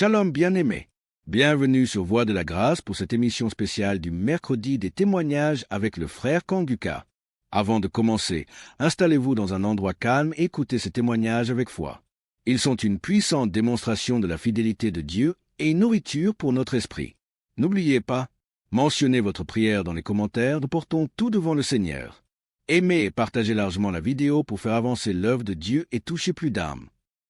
Shalom bien-aimés. Bienvenue sur Voix de la Grâce pour cette émission spéciale du mercredi des témoignages avec le frère Kanguka. Avant de commencer, installez-vous dans un endroit calme et écoutez ces témoignages avec foi. Ils sont une puissante démonstration de la fidélité de Dieu et une nourriture pour notre esprit. N'oubliez pas, mentionnez votre prière dans les commentaires, nous portons tout devant le Seigneur. Aimez et partagez largement la vidéo pour faire avancer l'œuvre de Dieu et toucher plus d'âmes.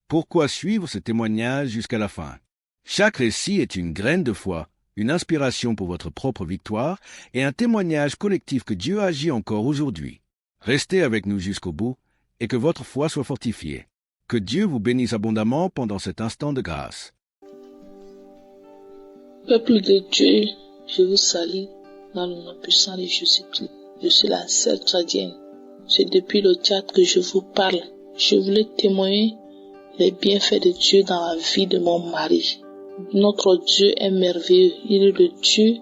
Pourquoi suivre ce témoignage jusqu'à la fin? Chaque récit est une graine de foi, une inspiration pour votre propre victoire et un témoignage collectif que Dieu agit encore aujourd'hui. Restez avec nous jusqu'au bout et que votre foi soit fortifiée. Que Dieu vous bénisse abondamment pendant cet instant de grâce. Peuple de Dieu, je vous salue dans le nom puissant de Jésus-Christ. Je suis la sœur Tradienne. C'est depuis le Tchad que je vous parle. Je voulais témoigner les bienfaits de Dieu dans la vie de mon mari. Notre Dieu est merveilleux. Il est le Dieu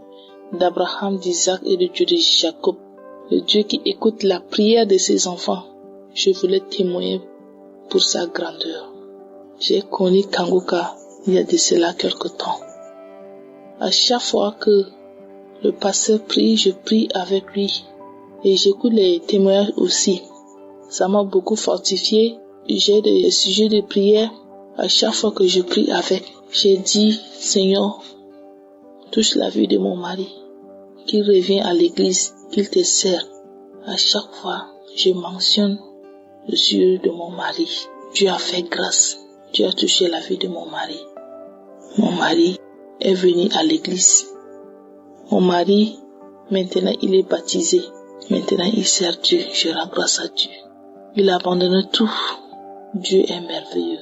d'Abraham, d'Isaac et le Dieu de Jacob. Le Dieu qui écoute la prière de ses enfants. Je voulais témoigner pour sa grandeur. J'ai connu Kanguka il y a de cela quelque temps. À chaque fois que le pasteur prie, je prie avec lui. Et j'écoute les témoignages aussi. Ça m'a beaucoup fortifié. J'ai des sujets de prière. À chaque fois que je prie avec, j'ai dit, Seigneur, touche la vie de mon mari, qu'il revienne à l'église, qu'il te sert. À chaque fois, je mentionne le sujet de mon mari. Dieu a fait grâce. Dieu a touché la vie de mon mari. Mon mari est venu à l'église. Mon mari, maintenant, il est baptisé. Maintenant, il sert Dieu. Je rends grâce à Dieu. Il abandonne tout. Dieu est merveilleux.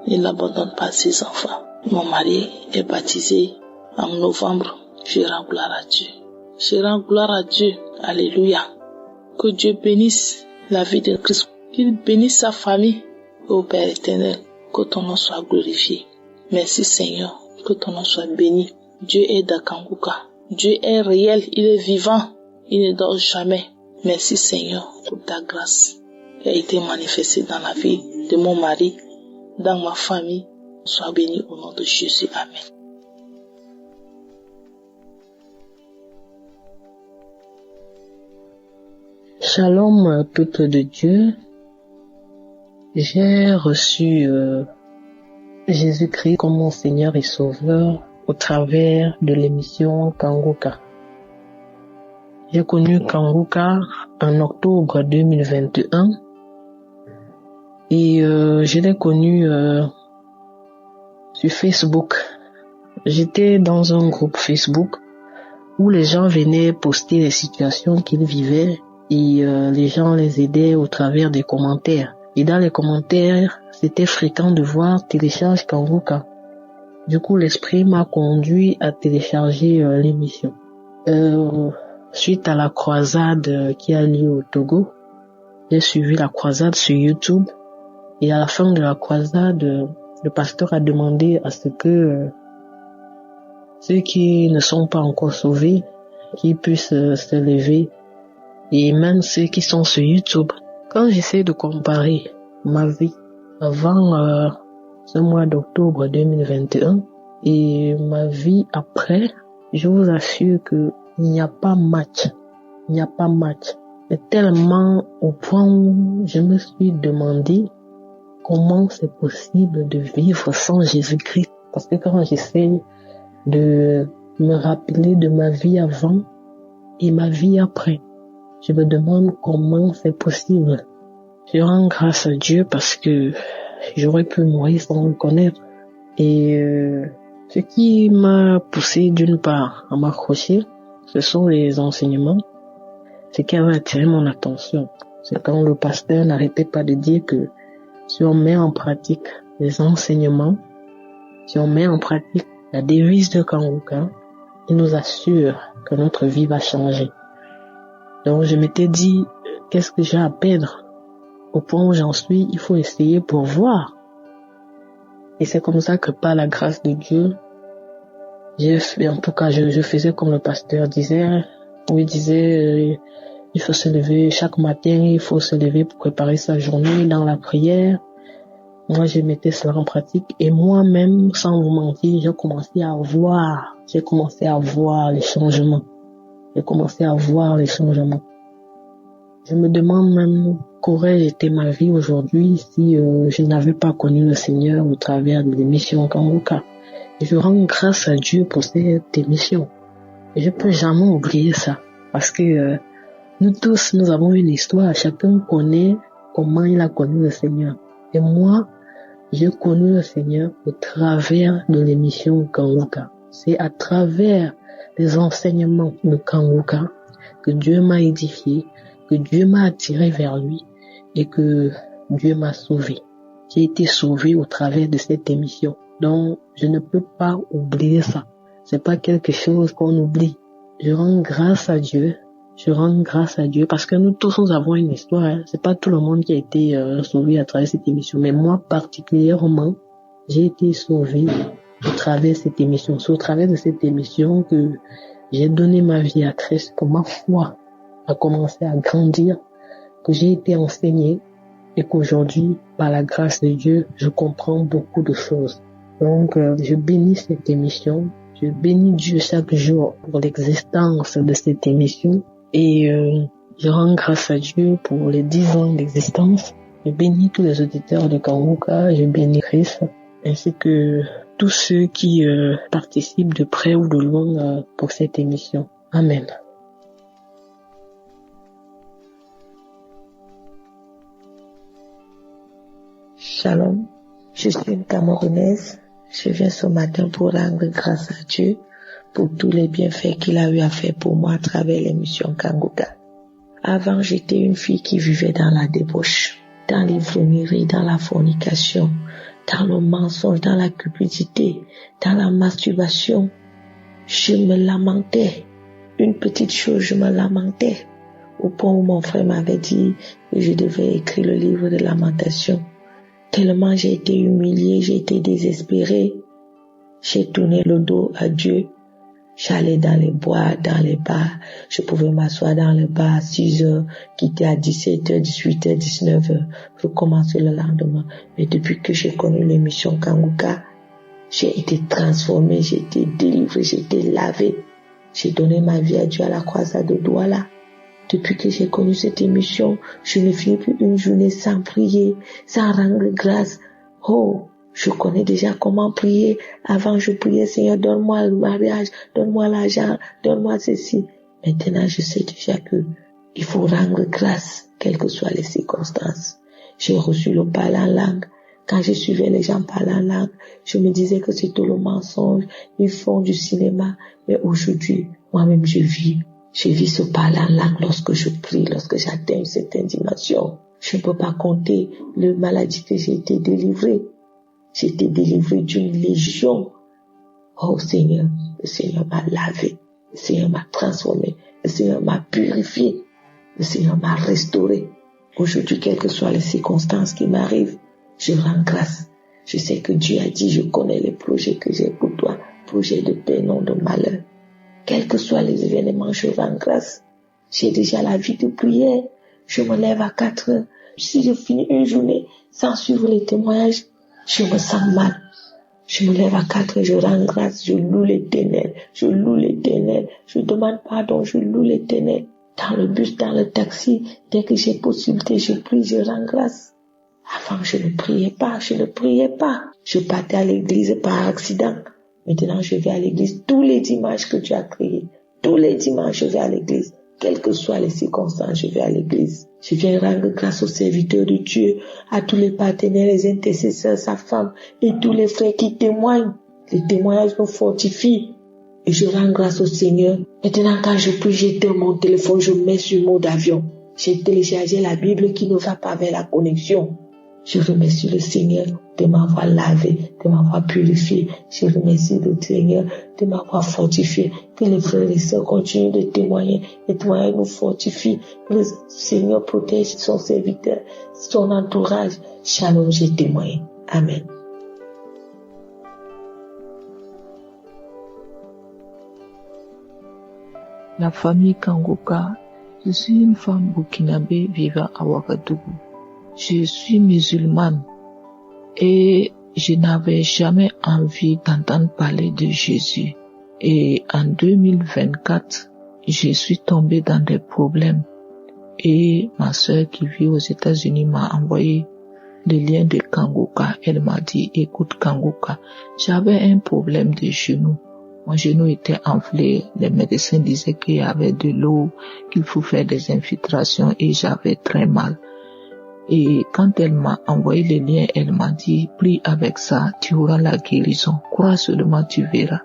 Il n'abandonne pas ses enfants. Mon mari est baptisé en novembre. Je rends gloire à Dieu. Je rends gloire à Dieu. Alléluia. Que Dieu bénisse la vie de Christ. Qu'il bénisse sa famille. Ô Père éternel, que ton nom soit glorifié. Merci Seigneur. Que ton nom soit béni. Dieu est dans Kanguka. Dieu est réel. Il est vivant. Il ne dort jamais. Merci Seigneur pour ta grâce qui a été manifestée dans la vie de mon mari, dans ma famille. Sois béni au nom de Jésus. Amen. Shalom, peuple de Dieu. J'ai reçu Jésus-Christ comme mon Seigneur et Sauveur au travers de l'émission Kanguka. J'ai connu Kanguka en octobre 2021 et je l'ai connu sur Facebook. J'étais dans un groupe Facebook où les gens venaient poster les situations qu'ils vivaient et les gens les aidaient au travers des commentaires. Et dans les commentaires, c'était fréquent de voir télécharge Kanguka. Du coup, l'esprit m'a conduit à télécharger l'émission. Suite à la croisade qui a lieu au Togo, j'ai suivi la croisade sur YouTube et à la fin de la croisade, le pasteur a demandé à ce que ceux qui ne sont pas encore sauvés, qu'ils puissent se lever et même ceux qui sont sur YouTube. Quand j'essaie de comparer ma vie avant ce mois d'octobre 2021 et ma vie après, je vous assure que il n'y a pas match. Il n'y a pas match. Et tellement au point où je me suis demandé comment c'est possible de vivre sans Jésus-Christ. Parce que quand j'essaie de me rappeler de ma vie avant et ma vie après, je me demande comment c'est possible. Je rends grâce à Dieu parce que j'aurais pu mourir sans le connaître. Et ce qui m'a poussé d'une part à m'accrocher, ce sont les enseignements. Ce qui avait attiré mon attention, c'est quand le pasteur n'arrêtait pas de dire que si on met en pratique les enseignements, si on met en pratique la devise de Kanguka, il nous assure que notre vie va changer. Donc je m'étais dit, qu'est-ce que j'ai à perdre? Au point où j'en suis, il faut essayer pour voir. Et c'est comme ça que par la grâce de Dieu, je faisais comme le pasteur disait, où il disait, il faut se lever chaque matin, il faut se lever pour préparer sa journée dans la prière. Moi, je mettais cela en pratique et moi-même, sans vous mentir, j'ai commencé à voir les changements. Je me demande même qu'aurait été ma vie aujourd'hui si je n'avais pas connu le Seigneur au travers de l'émission Kanguka. Et je rends grâce à Dieu pour cette émission. Et je peux jamais oublier ça. Parce que nous tous, nous avons une histoire. Chacun connaît comment il a connu le Seigneur. Et moi, j'ai connu le Seigneur au travers de l'émission Kanguka. C'est à travers les enseignements de Kanguka que Dieu m'a édifié, que Dieu m'a attiré vers lui et que Dieu m'a sauvé. J'ai été sauvé au travers de cette émission. Donc, je ne peux pas oublier ça. C'est pas quelque chose qu'on oublie. Je rends grâce à Dieu parce que nous tous nous avons une histoire. Hein. C'est pas tout le monde qui a été sauvé à travers cette émission, mais moi particulièrement, j'ai été sauvé au travers de cette émission. C'est au travers de cette émission que j'ai donné ma vie à Christ, que ma foi a commencé à grandir, que j'ai été enseigné et qu'aujourd'hui, par la grâce de Dieu, je comprends beaucoup de choses. Donc, je bénis cette émission. Je bénis Dieu chaque jour pour l'existence de cette émission. Et je rends grâce à Dieu pour les 10 ans d'existence. Je bénis tous les auditeurs de Kanguka, je bénis Christ, ainsi que tous ceux qui participent de près ou de loin pour cette émission. Amen. Shalom, je suis une Camerounaise. Je viens ce matin pour rendre grâce à Dieu pour tous les bienfaits qu'il a eu à faire pour moi à travers l'émission Kanguka. Avant, j'étais une fille qui vivait dans la débauche, dans l'ivrognerie, dans la fornication, dans le mensonge, dans la cupidité, dans la masturbation. Je me lamentais. Une petite chose, je me lamentais. Au point où mon frère m'avait dit que je devais écrire le livre de lamentation. Tellement j'ai été humiliée, j'ai été désespérée. J'ai tourné le dos à Dieu. J'allais dans les boîtes, dans les bars. Je pouvais m'asseoir dans le bar à 6 heures, quitter à 17h, 18h, 19h, recommencer le lendemain. Mais depuis que j'ai connu l'émission Kanguka, j'ai été transformée, j'ai été délivrée, j'ai été lavée. J'ai donné ma vie à Dieu à la croisade de Douala. Depuis que j'ai connu cette émission, je ne finis plus une journée sans prier, sans rendre grâce. Oh, je connais déjà comment prier. Avant, je priais, Seigneur, donne-moi le mariage, donne-moi l'argent, donne-moi ceci. Maintenant, je sais déjà que il faut rendre grâce, quelles que soient les circonstances. J'ai reçu le parler en langue. Quand je suivais les gens parler en langue, je me disais que c'est tout le mensonge. Ils font du cinéma. Mais aujourd'hui, moi-même, je vis ce parler en langue lorsque je prie, lorsque j'atteins une certaine dimension. Je ne peux pas compter les maladies que j'ai été délivrée. J'ai été délivrée d'une légion. Oh Seigneur, le Seigneur m'a lavé, le Seigneur m'a transformé, le Seigneur m'a purifié, le Seigneur m'a restauré. Aujourd'hui, quelles que soient les circonstances qui m'arrivent, je rends grâce. Je sais que Dieu a dit, je connais les projets que j'ai pour toi, projets de paix, non de malheur. Quels que soient les événements, je rends grâce. J'ai déjà la vie de prière. Je me lève à 4 heures. Si je finis une journée sans suivre les témoignages, je me sens mal. Je me lève à 4 heures, je rends grâce, je loue l'Éternel. Je loue l'Éternel. Je demande pardon, je loue l'Éternel. Dans le bus, dans le taxi, dès que j'ai possibilité, je prie, je rends grâce. Avant, je ne priais pas. Je partais à l'église par accident. Maintenant, je vais à l'église tous les dimanches que Dieu a créés. Tous les dimanches, je vais à l'église. Quelles que soient les circonstances, je vais à l'église. Je viens rendre grâce aux serviteurs de Dieu, à tous les partenaires, les intercesseurs, sa femme et tous les frères qui témoignent. Les témoignages nous fortifient. Et je rends grâce au Seigneur. Maintenant, quand je prie, j'éteins mon téléphone, je mets sur mode avion. J'ai téléchargé la Bible qui ne va pas vers la connexion. Je remercie le Seigneur de m'avoir lavé, de m'avoir purifié. Je remercie le Seigneur de m'avoir fortifié. Que les frères et les sœurs continuent de témoigner. Les témoignages nous fortifient. Que le Seigneur protège son serviteur, son entourage. Shalom, j'ai témoigné. Amen. La famille Kanguka. Je suis une femme burkinabé vivant à Ouagadougou. Je suis musulmane. et je n'avais jamais envie d'entendre parler de Jésus. Et en 2024, je suis tombée dans des problèmes et ma sœur qui vit aux États-Unis m'a envoyé le lien de Kanguka. Elle m'a dit, écoute Kanguka, j'avais un problème de genou. Mon genou était enflé. Les médecins disaient qu'il y avait de l'eau, qu'il faut faire des infiltrations et j'avais très mal. Et quand elle m'a envoyé le lien, elle m'a dit, prie avec ça, tu auras la guérison. Crois seulement, tu verras.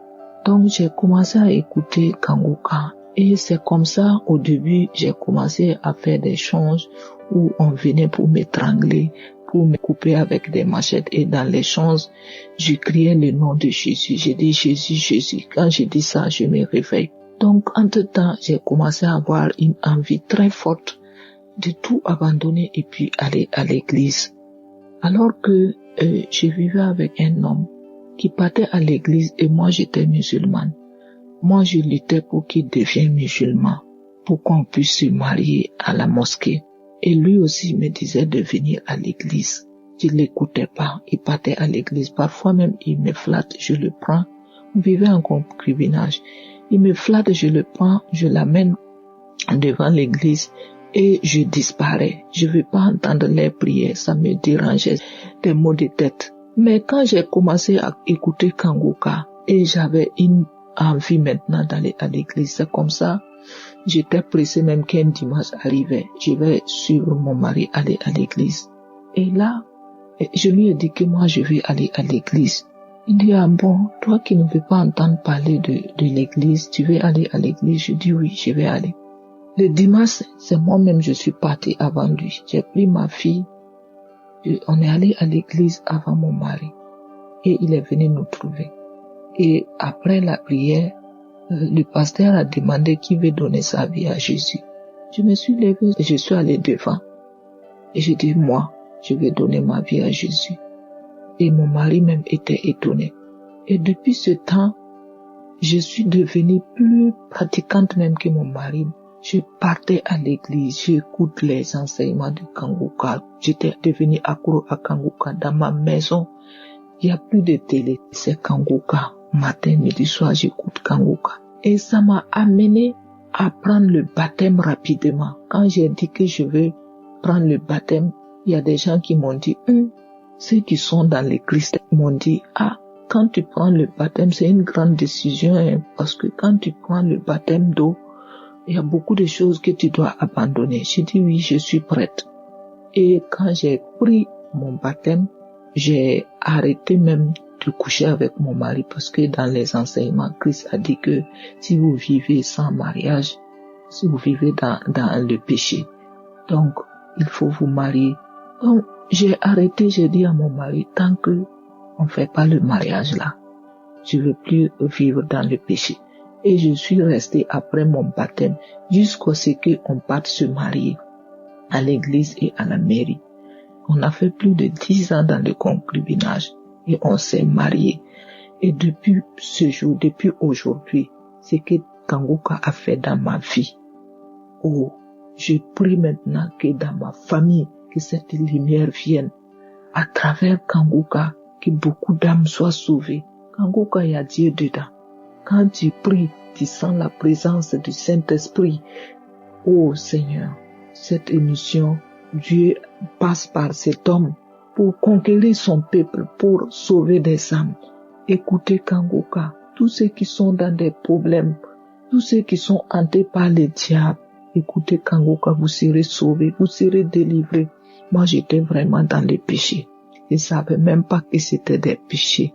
Donc j'ai commencé à écouter Kanguka. Et c'est comme ça, au début, j'ai commencé à faire des choses où on venait pour m'étrangler, pour me couper avec des machettes. Et dans les choses, je criais le nom de Jésus. J'ai dit Jésus, Jésus. Quand je dis ça, je me réveille. Donc, entre-temps, j'ai commencé à avoir une envie très forte de tout abandonner et puis aller à l'église. Alors que je vivais avec un homme qui partait à l'église et moi j'étais musulmane. Moi je luttais pour qu'il devienne musulman, pour qu'on puisse se marier à la mosquée. Et lui aussi me disait de venir à l'église. Je l'écoutais pas, il partait à l'église. Parfois même il me flatte, je le prends. On vivait en concubinage. Il me flatte, je le prends, je l'amène devant l'église. Et je disparais. Je veux pas entendre les prières, ça me dérangeait, des maux de tête. Mais quand j'ai commencé à écouter Kanguka et j'avais une envie maintenant d'aller à l'église, c'est comme ça, j'étais pressé même qu'un dimanche arrivait, je vais suivre mon mari aller à l'église. Et là, je lui ai dit que moi je vais aller à l'église. Il dit, ah bon, toi qui ne veux pas entendre parler de l'église, tu veux aller à l'église? Je dis oui, je vais aller. Le dimanche, c'est moi-même, je suis partie avant lui. J'ai pris ma fille, on est allé à l'église avant mon mari. Et il est venu nous trouver. Et après la prière, le pasteur a demandé qui veut donner sa vie à Jésus. Je me suis levée et je suis allée devant. Et j'ai dit, moi, je vais donner ma vie à Jésus. Et mon mari même était étonné. Et depuis ce temps, je suis devenue plus pratiquante même que mon mari. Je partais à l'église, j'écoute les enseignements de Kanguka. J'étais devenue accro à Kanguka. Dans ma maison, il n'y a plus de télé. C'est Kanguka. Matin, midi, soir, j'écoute Kanguka. Et ça m'a amené à prendre le baptême rapidement. Quand j'ai dit que je veux prendre le baptême, il y a des gens qui m'ont dit, ceux qui sont dans l'église m'ont dit, quand tu prends le baptême, c'est une grande décision, parce que quand tu prends le baptême d'eau, il y a beaucoup de choses que tu dois abandonner. J'ai dit oui, je suis prête. Et quand j'ai pris mon baptême, j'ai arrêté même de coucher avec mon mari parce que dans les enseignements, Christ a dit que si vous vivez sans mariage, si vous vivez dans le péché, donc il faut vous marier. Donc j'ai arrêté, j'ai dit à mon mari, tant que on fait pas le mariage là, je veux plus vivre dans le péché. Et je suis restée après mon baptême jusqu'à ce qu'on parte se marier à l'église et à la mairie. On a fait plus de 10 ans dans le concubinage et on s'est mariés. Et depuis ce jour, depuis aujourd'hui, c'est que Kanguka a fait dans ma vie. Oh, je prie maintenant que dans ma famille, que cette lumière vienne à travers Kanguka, que beaucoup d'âmes soient sauvées. Kanguka, il y a Dieu dedans. Quand tu pries, tu sens la présence du Saint-Esprit. Oh Seigneur, cette émission, Dieu passe par cet homme pour conquérir son peuple, pour sauver des âmes. Écoutez Kanguka, tous ceux qui sont dans des problèmes, tous ceux qui sont hantés par le diable, écoutez Kanguka, vous serez sauvés, vous serez délivrés. Moi, j'étais vraiment dans les péchés. Je ne savais même pas que c'était des péchés.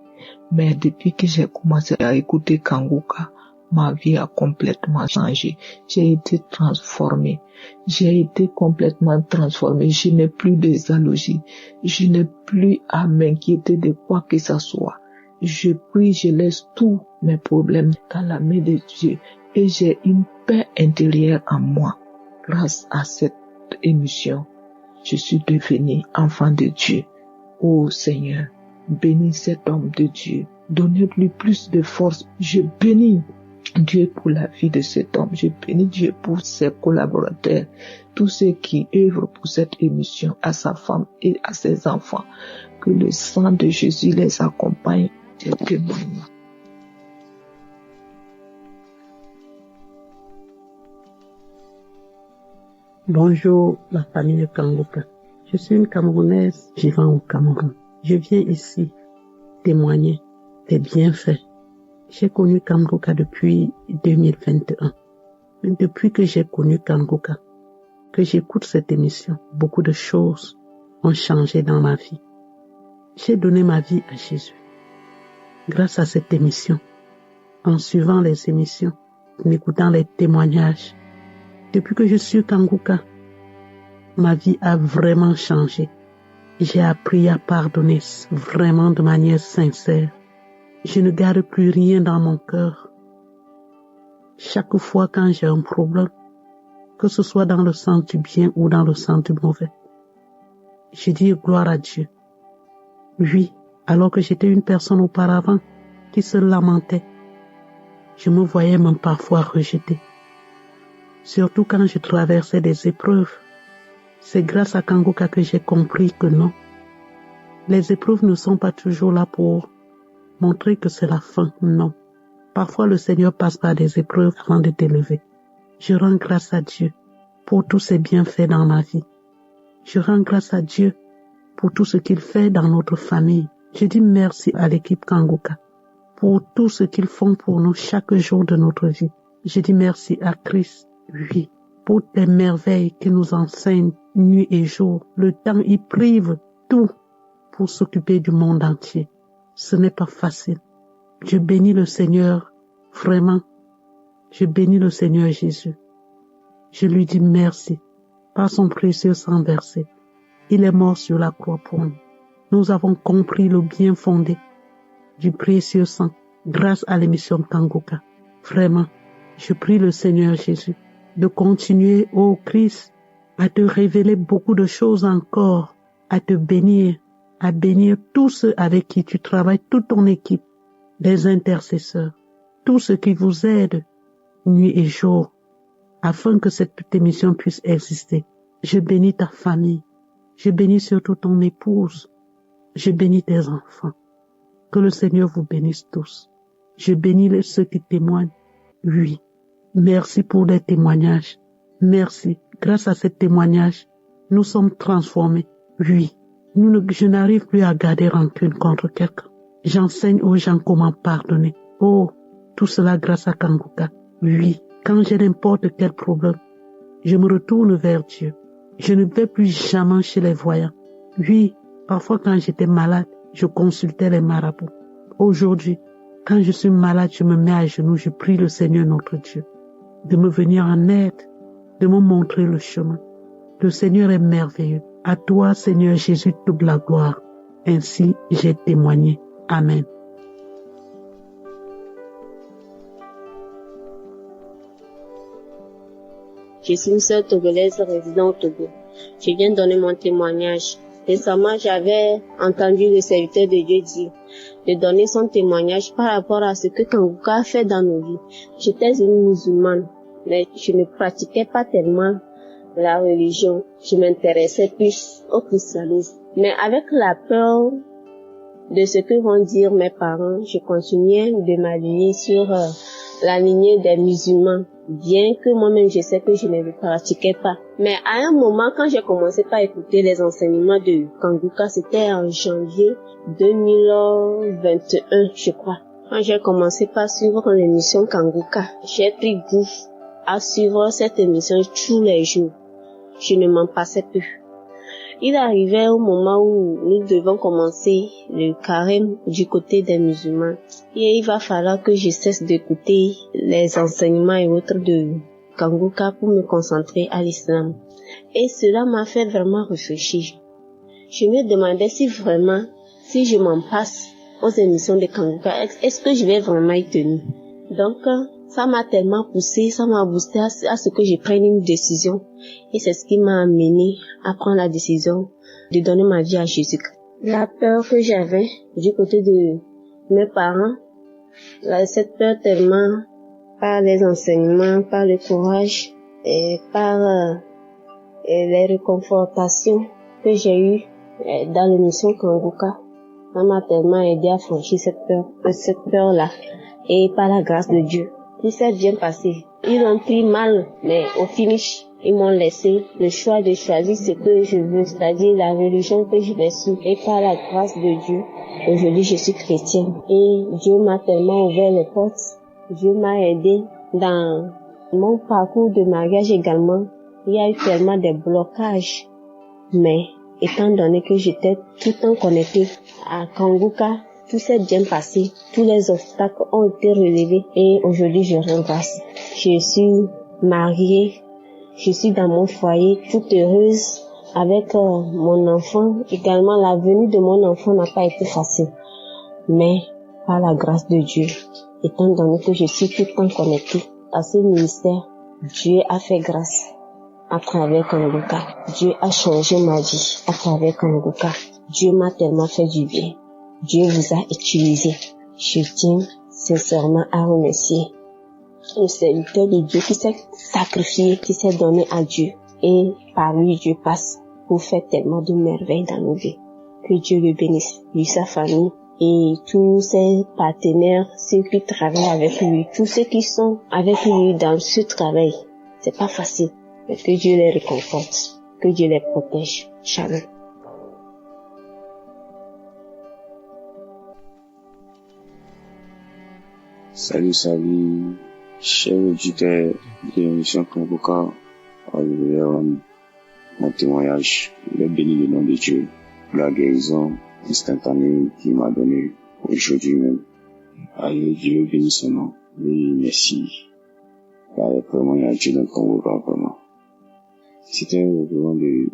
Mais depuis que j'ai commencé à écouter Kanguka, ma vie a complètement changé. J'ai été transformée. J'ai été complètement transformée. Je n'ai plus de jalousie. Je n'ai plus à m'inquiéter de quoi que ce soit. Je prie, je laisse tous mes problèmes dans la main de Dieu. Et j'ai une paix intérieure en moi. Grâce à cette émission, je suis devenue enfant de Dieu. Oh Seigneur, bénis cet homme de Dieu. Donnez-lui plus de force. Je bénis Dieu pour la vie de cet homme. Je bénis Dieu pour ses collaborateurs, tous ceux qui œuvrent pour cette émission, à sa femme et à ses enfants. Que le sang de Jésus les accompagne tel que nous. Bonjour la famille Kanguka. Je suis une Camerounaise vivant au Cameroun. Je viens ici témoigner des bienfaits. J'ai connu Kanguka depuis 2021. Mais depuis que j'ai connu Kanguka, que j'écoute cette émission, beaucoup de choses ont changé dans ma vie. J'ai donné ma vie à Jésus. Grâce à cette émission, en suivant les émissions, en écoutant les témoignages, depuis que je suis Kanguka, ma vie a vraiment changé. J'ai appris à pardonner vraiment de manière sincère. Je ne garde plus rien dans mon cœur. Chaque fois quand j'ai un problème, que ce soit dans le sens du bien ou dans le sens du mauvais, je dis gloire à Dieu. Oui, alors que j'étais une personne auparavant qui se lamentait, je me voyais même parfois rejetée. Surtout quand je traversais des épreuves. C'est grâce à Kanguka que j'ai compris que non. Les épreuves ne sont pas toujours là pour montrer que c'est la fin, non. Parfois le Seigneur passe par des épreuves avant de t'élever. Je rends grâce à Dieu pour tous ses bienfaits dans ma vie. Je rends grâce à Dieu pour tout ce qu'il fait dans notre famille. Je dis merci à l'équipe Kanguka pour tout ce qu'ils font pour nous chaque jour de notre vie. Je dis merci à Christ, oui, pour les merveilles qu'il nous enseigne nuit et jour. Le temps y prive tout pour s'occuper du monde entier. Ce n'est pas facile. Je bénis le Seigneur, vraiment. Je bénis le Seigneur Jésus. Je lui dis merci par son précieux sang versé. Il est mort sur la croix pour nous. Nous avons compris le bien fondé du précieux sang grâce à l'émission Kanguka. Vraiment, je prie le Seigneur Jésus de continuer, ô Christ, à te révéler beaucoup de choses encore, à te bénir, à bénir tous ceux avec qui tu travailles, toute ton équipe, des intercesseurs, tous ceux qui vous aident nuit et jour, afin que cette émission puisse exister. Je bénis ta famille, je bénis surtout ton épouse, je bénis tes enfants. Que le Seigneur vous bénisse tous. Je bénis ceux qui témoignent. Oui. Merci pour les témoignages. Merci. Grâce à ces témoignages, nous sommes transformés. Oui. Je n'arrive plus à garder rancune contre quelqu'un. J'enseigne aux gens comment pardonner. Oh, tout cela grâce à Kanguka. Oui. Quand j'ai n'importe quel problème, je me retourne vers Dieu. Je ne vais plus jamais chez les voyants. Oui. Parfois quand j'étais malade, je consultais les marabouts. Aujourd'hui, quand je suis malade, je me mets à genoux, je prie le Seigneur notre Dieu de me venir en aide, de me montrer le chemin. Le Seigneur est merveilleux. À toi, Seigneur Jésus, toute la gloire. Ainsi, j'ai témoigné. Amen. Je suis une sœur togolaise résidant au Togo. Je viens donner mon témoignage. Récemment, j'avais entendu le serviteur de Dieu dire de donner son témoignage par rapport à ce que Kanguka a fait dans nos vies. J'étais une musulmane, mais je ne pratiquais pas tellement la religion. Je m'intéressais plus au christianisme. Mais avec la peur de ce que vont dire mes parents, je continuais de m'aligner sur la lignée des musulmans, bien que moi-même je sais que je ne le pratiquais pas. Mais à un moment, quand j'ai commencé par écouter les enseignements de Kanguka, c'était en janvier 2021, je crois. Quand j'ai commencé par suivre l'émission Kanguka, j'ai pris goût à suivre cette émission tous les jours. Je ne m'en passais plus. Il arrivait au moment où nous devons commencer le carême du côté des musulmans. Et il va falloir que je cesse d'écouter les enseignements et autres de Kanguka pour me concentrer à l'islam. Et cela m'a fait vraiment réfléchir. Je me demandais si je m'en passe aux émissions de Kanguka, est-ce que je vais vraiment y tenir? Donc, ça m'a tellement poussé, ça m'a boosté à ce que je prenne une décision. Et c'est ce qui m'a amené à prendre la décision de donner ma vie à Jésus. La peur que j'avais du côté de mes parents, cette peur tellement par les enseignements, par le courage et par les réconfortations que j'ai eues dans l'émission Kanguka. Ça m'a tellement aidé à franchir cette peur-là. Et par la grâce de Dieu, tout s'est bien passé. Ils ont pris mal, mais au finish, ils m'ont laissé le choix de choisir ce que je veux, c'est-à-dire la religion que je vais suivre. Et par la grâce de Dieu, aujourd'hui je suis chrétienne. Et Dieu m'a tellement ouvert les portes. Dieu m'a aidé dans mon parcours de mariage également. Il y a eu tellement de blocages. Mais étant donné que j'étais tout le temps connectée à Kanguka, tout s'est bien passé. Tous les obstacles ont été relevés et aujourd'hui je rends grâce. Je suis mariée, je suis dans mon foyer, toute heureuse avec mon enfant. Également, la venue de mon enfant n'a pas été facile. Mais par la grâce de Dieu, étant donné que je suis tout le temps connectée à ce ministère, Dieu a fait grâce à travers Kanguka. Dieu a changé ma vie à travers Kanguka. Dieu m'a tellement fait du bien. Dieu vous a utilisé. Je tiens sincèrement à remercier le serviteur de Dieu qui s'est sacrifié, qui s'est donné à Dieu. Et par lui, Dieu passe pour faire tellement de merveilles dans nos vies. Que Dieu le bénisse, lui, sa famille et tous ses partenaires, ceux qui travaillent avec lui, tous ceux qui sont avec lui dans ce travail. C'est pas facile, mais que Dieu les réconforte, que Dieu les protège. Shalom. Salut, chers auditeurs de l'émission Kanguka. Mon témoignage, il est béni le nom de Dieu, la guérison instantanée qu'il m'a donné aujourd'hui même. Allez, Dieu bénisse son nom. Oui, merci. Vraiment, il y a Dieu dans Kanguka, vraiment. C'était environ de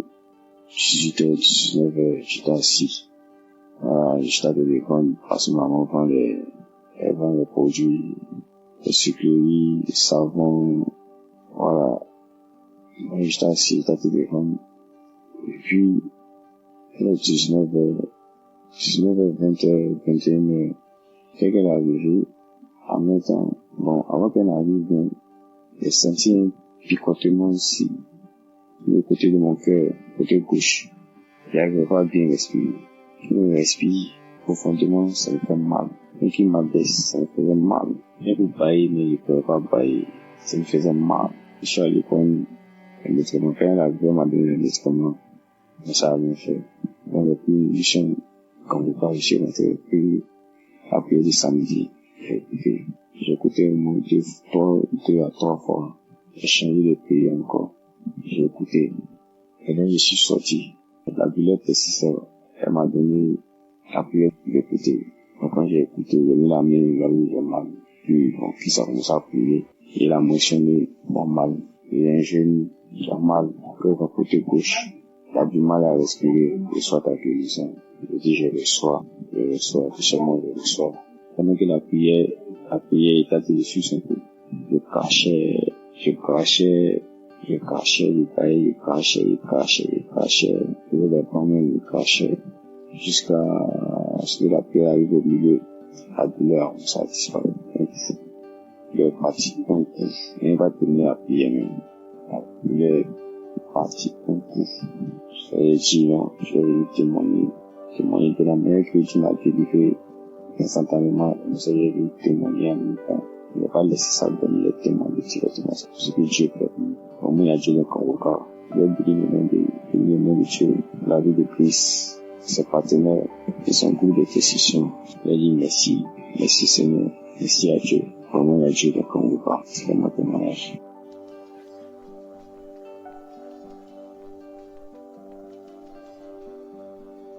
18h, 19h, j'étais assis. J'étais à l'école parce que maman elle vend les produits de sucreries, de savon, voilà. Moi, j'étais assis, j'étais à téléphone. Et puis, elle est 19h, 20h, 21h. Fait qu'elle est arrivée, en même temps, bon, avant qu'elle arrive, j'ai senti un picotement ici, du côté de mon cœur, côté gauche. J'arrivais pas à bien respirer. Je respire profondément, ça me fait mal. Et qui m'abaisse, ça me faisait mal. Je peux bailler, mais je ne pouvais pas bailler. Ça me faisait mal. Je suis allé prendre un médicament. Quand elle a vu, elle m'a donné un médicament. Mais ça a rien fait. Donc, depuis, je suis rentré, puis, après le samedi, j'ai écouté au moins 2 à 3 fois. J'ai changé de pays encore. J'ai écouté. Et là, je suis sorti. La douleur persistait. Elle m'a donné la prière d'écouter. Donc, quand j'ai écouté, j'ai mis la main, là où j'ai mal. Puis, mon fils a commencé à prier. Il a mentionné mon mal. Il a un genou, j'ai mal. Après, le côté gauche, il a du mal à respirer. Et soit ta guérison. Je dis, je reçois, tout seulement je reçois. Pendant que la prière était dessus, c'est un peu. Je crachais, je voulais pas même le cracher. Jusqu'à ce que la prière arrive au milieu, la douleur, ça a disparu. Il est parti, il va tenir la prière même. La douleur est partie, j'ai dit non, je vais témoigner de la manière que Dieu m'a délivré instantanément, j'ai vu témoigner en même temps. Il n'a pas laissé ça donner les témoins directement, c'est ce que Dieu fait. Au moins, il y a Dieu dans Kanguka. Il a béni le nom de Dieu, la vie de Christ, ses partenaires et son groupe de décision. Il a dit merci Seigneur, merci à Dieu. Vraiment, il y a Dieu dans Kanguka. C'est mon témoignage.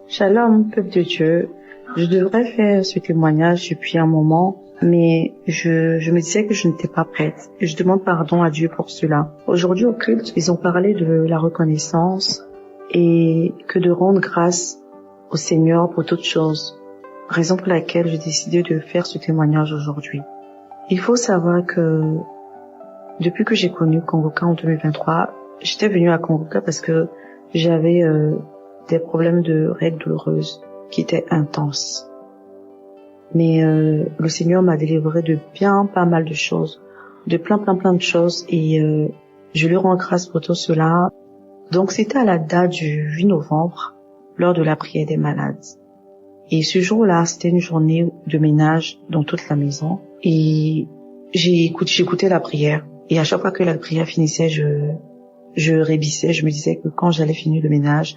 Shalom, peuple de Dieu. Je devrais faire ce témoignage depuis un moment, mais je me disais que je n'étais pas prête. Et je demande pardon à Dieu pour cela. Aujourd'hui au culte, ils ont parlé de la reconnaissance et que de rendre grâce au Seigneur pour toutes choses. Raison pour laquelle j'ai décidé de faire ce témoignage aujourd'hui. Il faut savoir que depuis que j'ai connu Kanguka en 2023, j'étais venue à Kanguka parce que j'avais des problèmes de règles douloureuses qui étaient intenses. Mais le Seigneur m'a délivré de bien pas mal de choses. de plein de choses et je lui rends grâce pour tout cela. Donc c'était à la date du 8 novembre, lors de la prière des malades. Et ce jour-là, c'était une journée de ménage dans toute la maison. Et j'écoutais la prière. Et à chaque fois que la prière finissait, je rébissais. Je me disais que quand j'allais finir le ménage,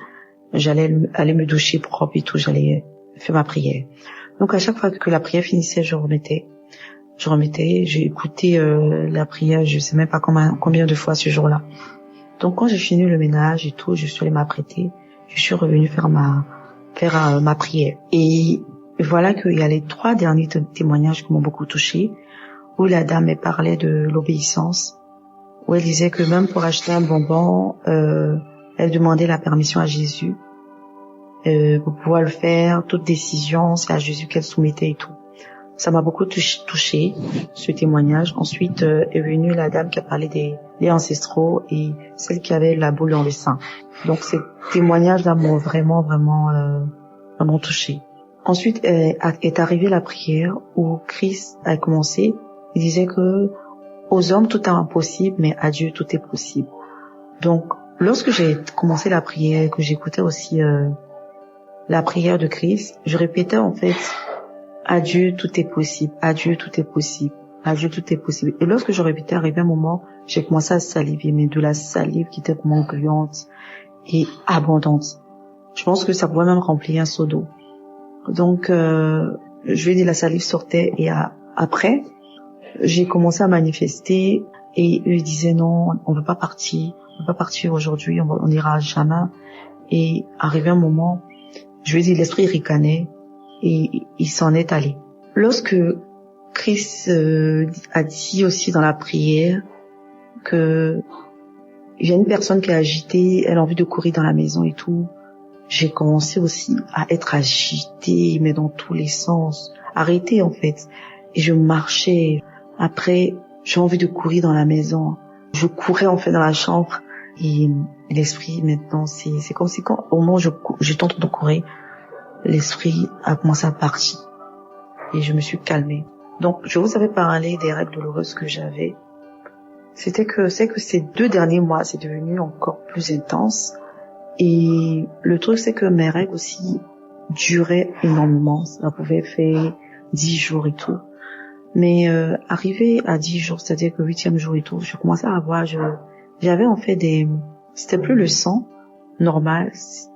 j'allais aller me doucher propre et tout, j'allais faire ma prière. Donc à chaque fois que la prière finissait, je remettais, j'ai écouté la prière, je sais même pas combien de fois ce jour-là. Donc quand j'ai fini le ménage et tout, je suis allée m'apprêter, je suis revenue faire ma prière. Et voilà qu'il y a les 3 derniers témoignages qui m'ont beaucoup touchée, où la dame parlait de l'obéissance, où elle disait que même pour acheter un bonbon, elle demandait la permission à Jésus pour pouvoir le faire. Toute décision, c'est à Jésus qu'elle soumettait et tout. Ça m'a beaucoup touché, ce témoignage. Ensuite est venue la dame qui a parlé des ancestraux et celle qui avait la boule dans le sein. Donc ces témoignages-là m'ont vraiment touché. Ensuite est arrivée la prière où Christ a commencé. Il disait que aux hommes tout est impossible, mais à Dieu tout est possible. Donc lorsque j'ai commencé la prière, que j'écoutais aussi la prière de Christ, je répétais en fait: à Dieu tout est possible, à Dieu tout est possible, à Dieu tout est possible. Et lorsque je répétais, arrivé un moment, j'ai commencé à saliver, mais de la salive qui était vraiment gluante et abondante. Je pense que ça pouvait même remplir un seau d'eau. Donc, je lui ai dit, la salive sortait et après, j'ai commencé à manifester et eux disaient non, on veut pas partir aujourd'hui, on ira jamais. Et arrivé un moment, je lui ai dit, l'esprit ricanait et il s'en est allé. Lorsque Christ a dit aussi dans la prière que il y a une personne qui est agitée, elle a envie de courir dans la maison et tout, j'ai commencé aussi à être agitée, mais dans tous les sens, arrêtée en fait. Et je marchais. Après, j'ai envie de courir dans la maison. Je courais en fait dans la chambre. Et l'esprit maintenant, c'est comme si quand au moment où je tente de courir, l'esprit a commencé à partir. Et je me suis calmée. Donc, je vous avais parlé des règles douloureuses que j'avais. C'est que ces 2 derniers mois, c'est devenu encore plus intense. Et le truc, c'est que mes règles aussi duraient énormément. Ça pouvait faire 10 jours et tout. Mais arrivé à 10 jours, c'est-à-dire que 8e jour et tout, je commençais à avoir, j'avais en fait c'était plus le sang normal.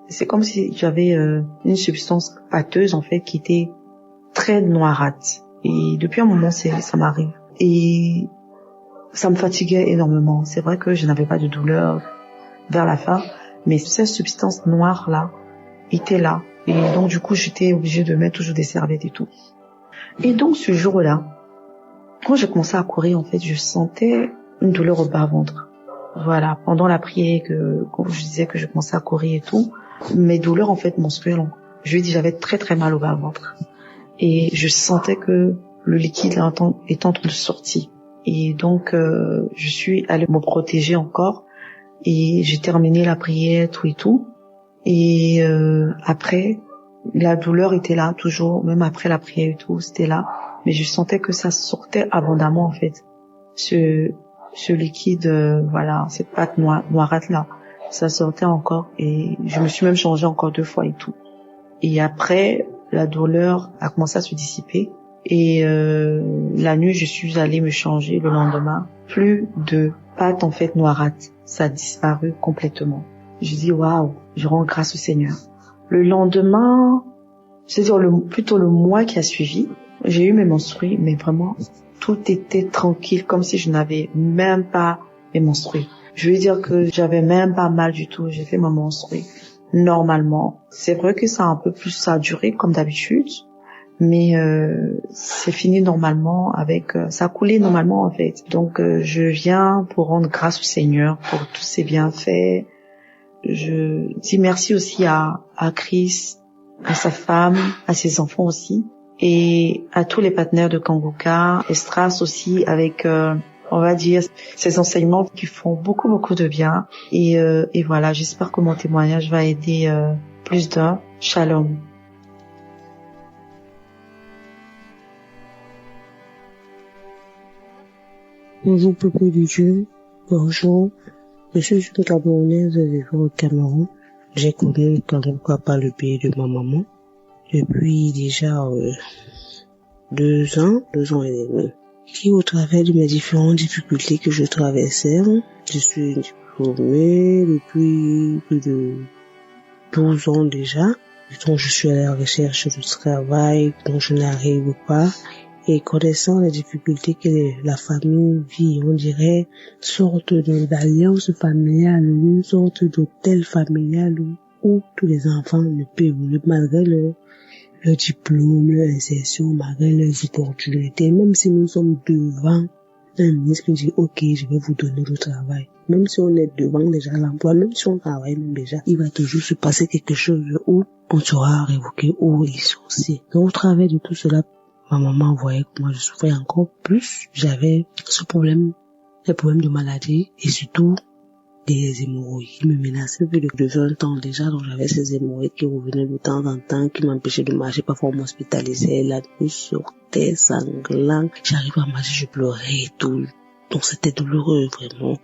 C'est comme si j'avais une substance pâteuse en fait qui était très noirâtre. Et depuis un moment, ça m'arrive. Et ça me fatiguait énormément. C'est vrai que je n'avais pas de douleur vers la fin, mais cette substance noire-là était là. Et donc, du coup, j'étais obligée de mettre toujours des serviettes et tout. Et donc, ce jour-là, quand j'ai commencé à courir, en fait, je sentais une douleur au bas-ventre. Voilà. Pendant la prière, quand je disais que je commençais à courir et tout, mes douleurs, en fait, menstruelles, je lui ai dit, j'avais très mal au bas-ventre. Et je sentais que le liquide est en train de sortir. Et donc, je suis allée me protéger encore. Et j'ai terminé la prière, tout et tout. Et après, la douleur était là, toujours, même après la prière et tout, c'était là. Mais je sentais que ça sortait abondamment, en fait. Ce liquide, voilà, cette pâte noirâtre là, ça sortait encore. Et je me suis même changée encore 2 fois et tout. Et après, la douleur a commencé à se dissiper. Et la nuit, je suis allée me changer le lendemain. Plus de pâte, en fait, noirâtre. Ça a disparu complètement. Je dis, waouh, je rends grâce au Seigneur. Le lendemain, c'est-à-dire plutôt le mois qui a suivi, j'ai eu mes menstrues, mais vraiment, tout était tranquille, comme si je n'avais même pas mes menstrues. Je veux dire que j'avais même pas mal du tout. J'ai fait ma menstruée normalement. C'est vrai que ça a duré comme d'habitude, mais c'est fini normalement ça a coulé normalement en fait. Donc je viens pour rendre grâce au Seigneur pour tous ses bienfaits. Je dis merci aussi à Chris, à sa femme, à ses enfants aussi, et à tous les partenaires de Kanguka, Estras aussi avec on va dire ces enseignements qui font beaucoup de bien. Et voilà, j'espère que mon témoignage va aider plus d'un. Shalom. Bonjour, peuple de Dieu. Bonjour. Je suis une Camerounaise vivant au Cameroun. J'ai connu le Kanguka par le pays de ma maman depuis déjà 2 ans et demi. Qui, au travers de mes différentes difficultés que je traversais, je suis diplômée depuis plus de 12 ans déjà. Donc, je suis à la recherche du travail dont je n'arrive pas. Et connaissant les difficultés que la famille vit, on dirait une sorte d'alliance familiale, une sorte d'hôtel familial où tous les enfants ne peuvent évoluer malgré leur diplôme, leur insertion, malgré leurs opportunités. Même si nous sommes devant un ministre qui dit « Ok, je vais vous donner le travail ». Même si on est devant déjà l'emploi, même si on travaille même déjà, il va toujours se passer quelque chose où on sera révoqué ou licencié. Donc, au travers de tout cela, ma maman voyait que moi je souffrais encore plus. J'avais ce problème, les problèmes de maladie et surtout des hémorroïdes qui me menaçaient depuis de 20 ans déjà. Donc j'avais ces hémorroïdes qui revenaient de temps en temps, qui m'empêchaient de marcher. Parfois on m'hospitalisait, la nuit sortait sanglant. J'arrivais à marcher, je pleurais et tout. Donc c'était douloureux vraiment.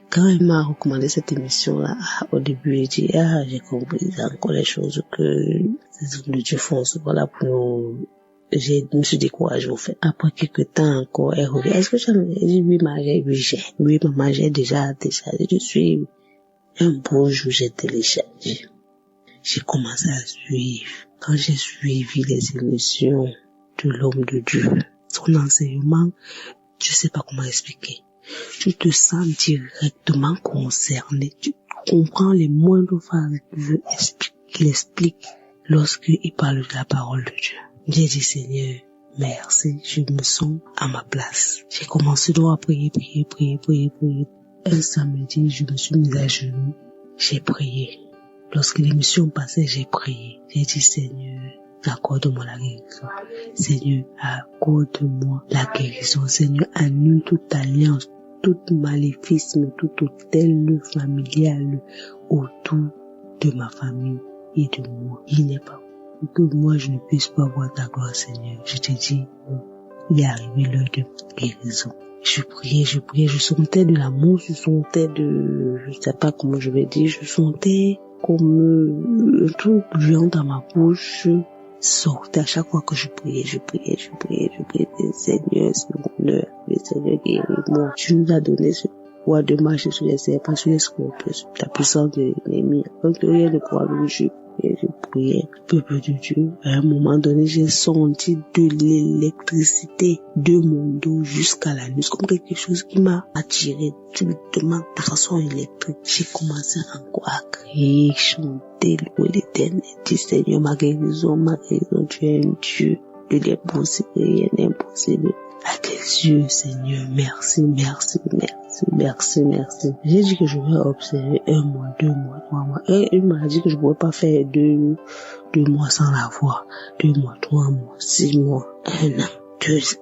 Quand elle m'a recommandé cette émission-là, au début, j'ai dit, j'ai compris encore les choses que les hommes de Dieu font, voilà, pour nous. Je me suis découragée au fait. Après quelques temps encore, elle revient. Est-ce que j'avais dit oui, maman, j'ai déjà téléchargé. Je suis un beau jour, j'ai téléchargé. J'ai commencé à suivre. Quand j'ai suivi les émissions de l'homme de Dieu, son enseignement, je sais pas comment expliquer. Tu te sens directement concerné. Tu comprends les moindres phrases qu'il explique lorsqu'il parle de la parole de Dieu. J'ai dit, Seigneur, merci, je me sens à ma place. J'ai commencé donc à prier. Un samedi, je me suis mise à genoux. J'ai prié. Lorsque l'émission passait, j'ai prié. J'ai dit, Seigneur, accorde-moi la guérison. Seigneur, accorde-moi la guérison. Seigneur, annule toute alliance, tout maléficisme, tout hôtel familial autour de ma famille et de moi. Il n'est pas que moi je ne puisse pas voir ta gloire, Seigneur. Je te dis, il est arrivé l'heure de guérison. Je priais, je sentais de l'amour, je sentais je sais pas comment je vais dire, je sentais comme un truc bouillant dans ma bouche, sortait à chaque fois que je priais, Seigneur, c'est mon heure, Seigneur, guéris-moi. Tu nous as donné ce pouvoir de marcher sur les serpents, sur les scorpions, sur la puissance de l'ennemi. Donc rien ne pourra nous juger. Je priais, peuple de Dieu. À un moment donné, j'ai senti de l'électricité de mon dos jusqu'à la nuque, comme quelque chose qui m'a attiré directement de façon électrique. J'ai commencé encore à crier, chanter, louer l'Éternel, dire Seigneur, ma guérison, tu es un Dieu de l'impossible, rien n'est impossible. À tes yeux, Seigneur, merci. J'ai dit que je vais observer 1 mois, 2 mois, 3 mois. Et il m'a dit que je ne pourrais pas faire 2 mois sans la voir. 2 mois, 3 mois, 6 mois, 1 an, 2 ans.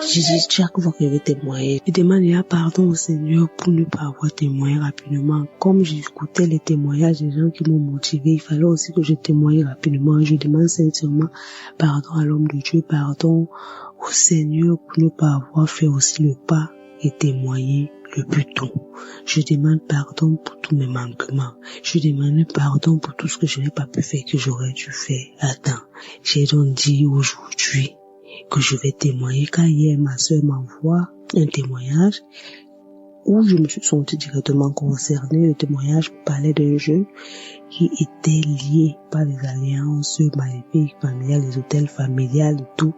J'ai dit chaque fois que je vais témoigner, je demande pardon au Seigneur pour ne pas avoir témoigné rapidement. Comme j'écoutais les témoignages des gens qui m'ont motivé, il fallait aussi que je témoigne rapidement. Je demande sincèrement pardon à l'homme de Dieu, pardon au Seigneur pour ne pas avoir fait aussi le pas et témoigner le plus tôt. Je demande pardon pour tous mes manquements. Je demande pardon pour tout ce que je n'ai pas pu faire, que j'aurais dû faire à temps. J'ai donc dit aujourd'hui que je vais témoigner, car hier ma soeur m'envoie un témoignage où je me suis sentie directement concernée. Le témoignage parlait d'un jeune qui était lié par les alliances maléfiques, familiales, les hôtels familiales et tout.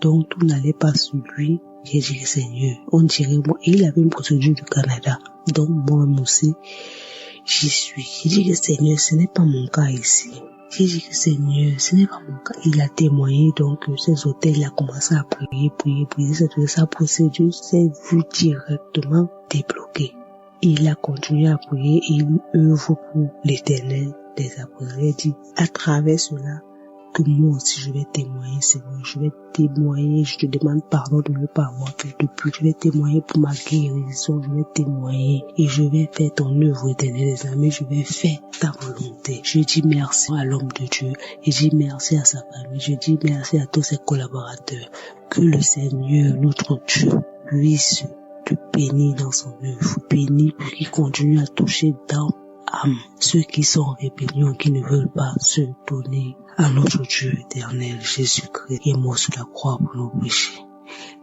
Donc tout n'allait pas sur lui. J'ai dit, Seigneur, on dirait moi, il avait une procédure du Canada. Donc moi aussi, j'y suis. J'ai dit, Seigneur, ce n'est pas mon cas ici. J'ai dit, Seigneur, ce n'est pas mon cas. Il a témoigné, donc ces hôtels, il a commencé à prier. Sa procédure s'est vue directement débloquée. Il a continué à prier et il œuvre pour l'Éternel des apôtres. Il a dit, à travers cela, que moi aussi je vais témoigner, Seigneur. Je vais témoigner, je te demande pardon de ne pas avoir fait depuis. Je vais témoigner pour ma guérison, je vais témoigner et je vais faire ton œuvre, Éternel des amis. Je vais faire ta volonté. Je dis merci à l'homme de Dieu et je dis merci à sa famille. Je dis merci à tous ses collaborateurs. Que le Seigneur, notre Dieu, puisse te bénir dans son œuvre, bénir pour qu'il continue à toucher d'âme âme ceux qui sont en rébellion, qui ne veulent pas se donner à notre Dieu éternel, Jésus-Christ, qui est mort sur la croix pour nos péchés.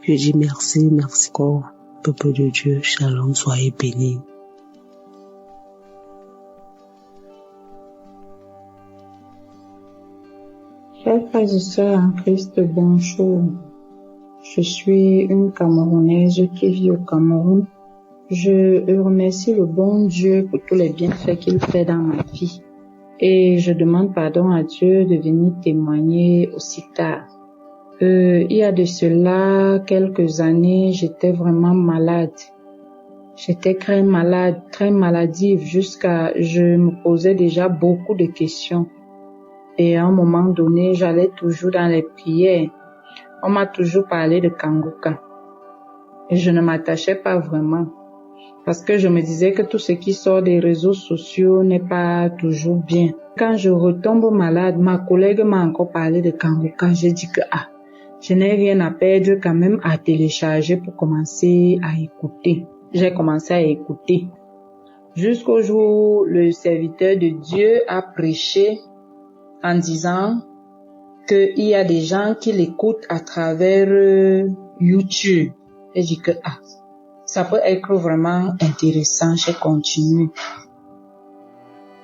Je dis merci encore, peuple de Dieu, shalom, soyez bénis. Chers frères et sœurs en Christ, bonjour. Je suis une Camerounaise qui vit au Cameroun. Je remercie le bon Dieu pour tous les bienfaits qu'il fait dans ma vie. Et je demande pardon à Dieu de venir témoigner aussi tard. Il y a de cela quelques années, j'étais vraiment malade. J'étais très malade, très maladive, je me posais déjà beaucoup de questions. Et à un moment donné, j'allais toujours dans les prières. On m'a toujours parlé de Kanguka. Et je ne m'attachais pas vraiment. Parce que je me disais que tout ce qui sort des réseaux sociaux n'est pas toujours bien. Quand je retombe malade, ma collègue m'a encore parlé de Kanguka. J'ai dit que je n'ai rien à perdre quand même à télécharger pour commencer à écouter. J'ai commencé à écouter. Jusqu'au jour où le serviteur de Dieu a prêché en disant qu'il y a des gens qui l'écoutent à travers YouTube. J'ai dit que ça peut être vraiment intéressant. J'ai continué.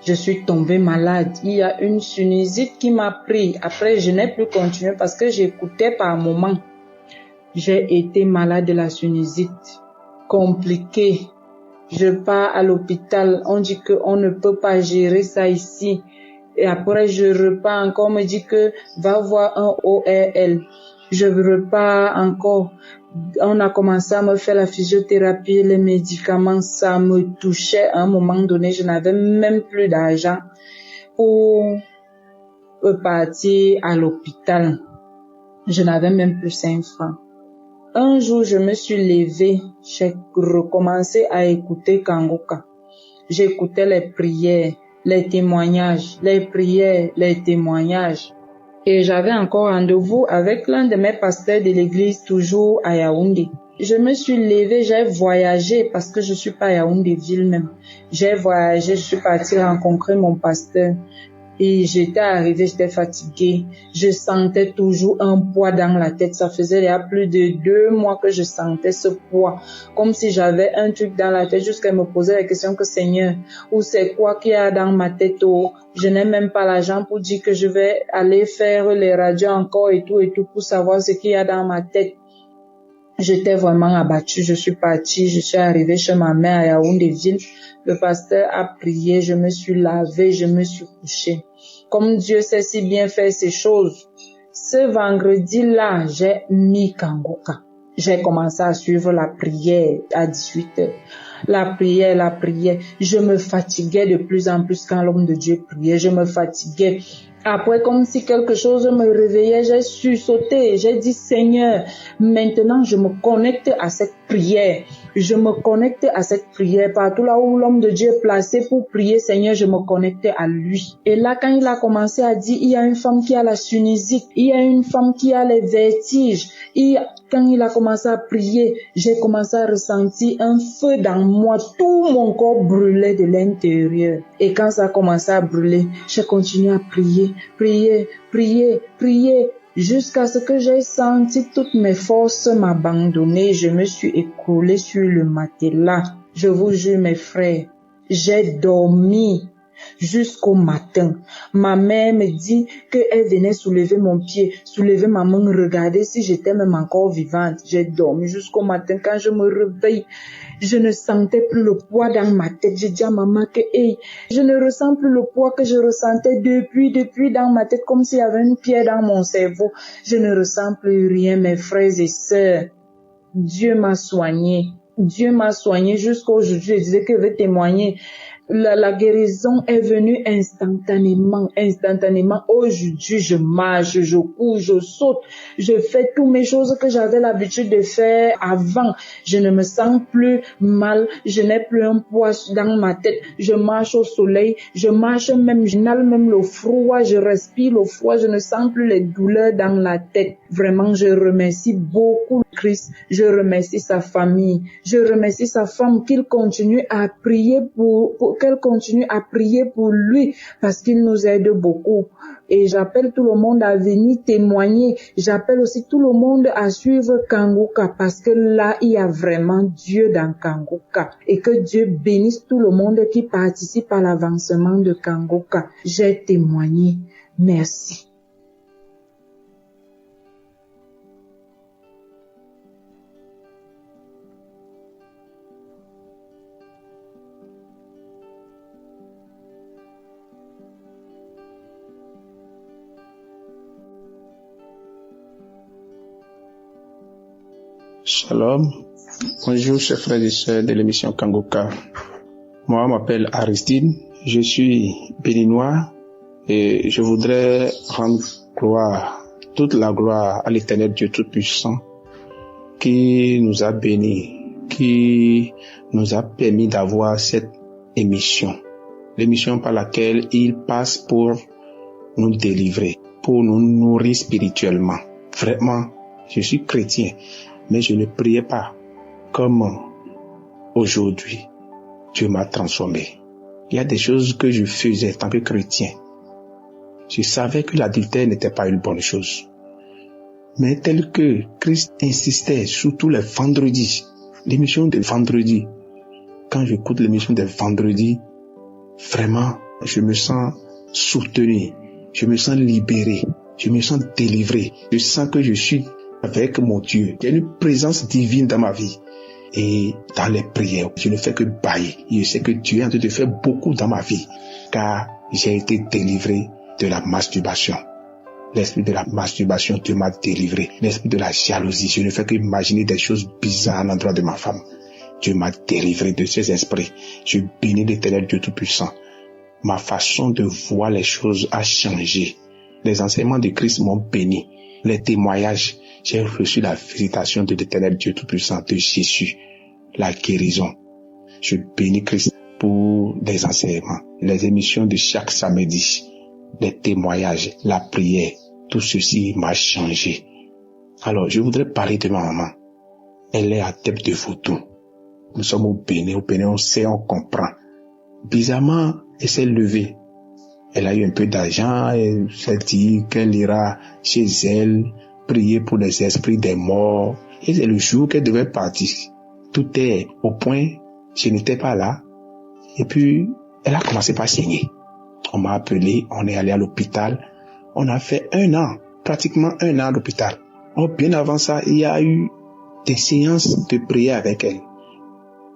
Je suis tombée malade. Il y a une sinusite qui m'a pris. Après, je n'ai plus continué parce que j'écoutais par moment. J'ai été malade de la sinusite. Compliqué. Je pars à l'hôpital. On dit qu'on ne peut pas gérer ça ici. Et après, je repars encore. On me dit que va voir un ORL. Je repars encore. On a commencé à me faire la physiothérapie, les médicaments, ça me touchait. À un moment donné, je n'avais même plus d'argent pour partir à l'hôpital. Je n'avais même plus 5 francs. Un jour, je me suis levée, j'ai recommencé à écouter Kanguka. J'écoutais les prières, les témoignages, les prières, les témoignages. Et j'avais encore rendez-vous avec l'un de mes pasteurs de l'église, toujours à Yaoundé. Je me suis levée, j'ai voyagé parce que je suis pas à Yaoundé ville même. J'ai voyagé, je suis partie rencontrer mon pasteur. Et j'étais arrivée, j'étais fatiguée. Je sentais toujours un poids dans la tête. Ça faisait il y a plus de 2 mois que je sentais ce poids. Comme si j'avais un truc dans la tête jusqu'à me poser la question que Seigneur, où c'est quoi qu'il y a dans ma tête? Je n'ai même pas l'argent pour dire que je vais aller faire les radios encore et tout pour savoir ce qu'il y a dans ma tête. J'étais vraiment abattue. Je suis partie, je suis arrivée chez ma mère à Yaoundé-Ville. Le pasteur a prié, je me suis lavée, je me suis couchée. Comme Dieu sait si bien faire ces choses, ce vendredi-là, j'ai mis Kanguka. J'ai commencé à suivre la prière à 18h. La prière. Je me fatiguais de plus en plus quand l'homme de Dieu priait. Je me fatiguais. Après, comme si quelque chose me réveillait, j'ai sursauté. J'ai dit, Seigneur, maintenant je me connecte à cette prière. Je me connecte à cette prière. Partout là où l'homme de Dieu est placé pour prier, Seigneur, je me connecte à lui. Et là, quand il a commencé à dire, il y a une femme qui a la sinusite, il y a une femme qui a les vertiges. Quand il a commencé à prier, j'ai commencé à ressentir un feu dans moi. Tout mon corps brûlait de l'intérieur. Et quand ça a commencé à brûler, j'ai continué à prier. Jusqu'à ce que j'ai senti toutes mes forces m'abandonner. Je me suis écroulée sur le matelas. Je vous jure, mes frères, j'ai dormi jusqu'au matin. Ma mère me dit qu'elle venait soulever mon pied, soulever ma main, regarder si j'étais même encore vivante. J'ai dormi jusqu'au matin. Quand je me réveille, je ne sentais plus le poids dans ma tête. J'ai dit à maman que je ne ressens plus le poids que je ressentais depuis dans ma tête, comme s'il y avait une pierre dans mon cerveau. Je ne ressens plus rien, mes frères et sœurs. Dieu m'a soigné. Dieu m'a soigné jusqu'aujourd'hui. Je disais que je vais témoigner. La guérison est venue instantanément. Aujourd'hui, je marche, je cours, je saute, je fais toutes mes choses que j'avais l'habitude de faire avant. Je ne me sens plus mal, je n'ai plus un poids dans ma tête. Je marche au soleil, je marche même, je n'ai même le froid, je respire le froid, je ne sens plus les douleurs dans la tête. Vraiment, je remercie beaucoup Christ. Je remercie sa famille. Je remercie sa femme qu'elle continue à prier pour lui parce qu'il nous aide beaucoup. Et j'appelle tout le monde à venir témoigner. J'appelle aussi tout le monde à suivre Kanguka parce que là, il y a vraiment Dieu dans Kanguka. Et que Dieu bénisse tout le monde qui participe à l'avancement de Kanguka. J'ai témoigné. Merci. Shalom. Bonjour, chers frères et sœurs de l'émission Kanguka. Moi, je m'appelle Aristide. Je suis béninois et je voudrais rendre toute la gloire à l'Éternel Dieu Tout-Puissant qui nous a bénis, qui nous a permis d'avoir cette émission. L'émission par laquelle il passe pour nous délivrer, pour nous nourrir spirituellement. Vraiment, je suis chrétien. Mais je ne priais pas comme aujourd'hui. Dieu m'a transformé. Il y a des choses que je faisais en tant que chrétien. Je savais que l'adultère n'était pas une bonne chose. Mais tel que Christ insistait, surtout les vendredis, l'émission de vendredi, quand j'écoute l'émission de vendredi, vraiment, je me sens soutenu, je me sens libéré, je me sens délivré. Je sens que je suis avec mon Dieu. Il y a une présence divine dans ma vie. Et dans les prières, je ne fais que bailler. Je sais que Dieu est en train de faire beaucoup dans ma vie. Car j'ai été délivré de la masturbation. L'esprit de la masturbation, Dieu m'a délivré. L'esprit de la jalousie, je ne fais que imaginer des choses bizarres à l'endroit de ma femme. Dieu m'a délivré de ces esprits. Je bénis l'Éternel Dieu Tout-Puissant. Ma façon de voir les choses a changé. Les enseignements de Christ m'ont béni. Les témoignages, j'ai reçu la visitation de l'Éternel Dieu Tout-Puissant, de Jésus, la guérison. Je bénis Christ pour les enseignements, les émissions de chaque samedi, les témoignages, la prière. Tout ceci m'a changé. Alors, je voudrais parler de ma maman. Elle est adepte de vaudou. Nous sommes au Bénin, on sait, on comprend. Bizarrement, elle s'est levée. Elle a eu un peu d'argent, elle s'est dit qu'elle ira chez elle, prier pour les esprits des morts. Et c'est le jour qu'elle devait partir. Tout est au point, je n'étais pas là. Et puis, elle a commencé par saigner. On m'a appelé, on est allé à l'hôpital. On a fait pratiquement un an à l'hôpital. Oh, bien avant ça, il y a eu des séances de prière avec elle.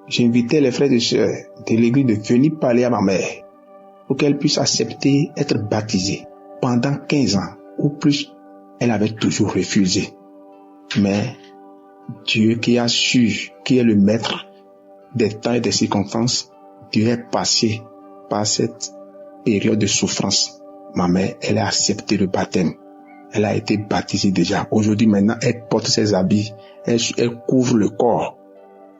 J'invitais les frères et sœurs de l'église de venir parler à ma mère pour qu'elle puisse accepter être baptisée. Pendant 15 ans ou plus, elle avait toujours refusé. Mais Dieu qui a su, qui est le maître des temps et des circonstances, Dieu est passé par cette période de souffrance. Ma mère, elle a accepté le baptême. Elle a été baptisée déjà. Aujourd'hui, maintenant, elle porte ses habits. Elle couvre le corps.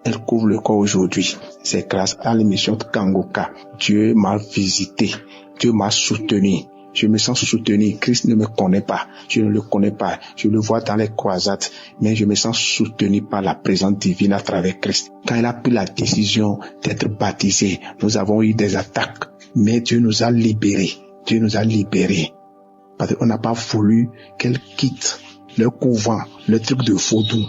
Elle couvre le corps aujourd'hui. C'est grâce à l'émission de Kanguka. Dieu m'a visité. Dieu m'a soutenu. Je me sens soutenu. Christ ne me connaît pas. Je ne le connais pas. Je le vois dans les croisades. Mais je me sens soutenu par la présence divine à travers Christ. Quand elle a pris la décision d'être baptisée, nous avons eu des attaques. Mais Dieu nous a libérés. Dieu nous a libérés. Parce qu'on n'a pas voulu qu'elle quitte le couvent, le truc de vaudou.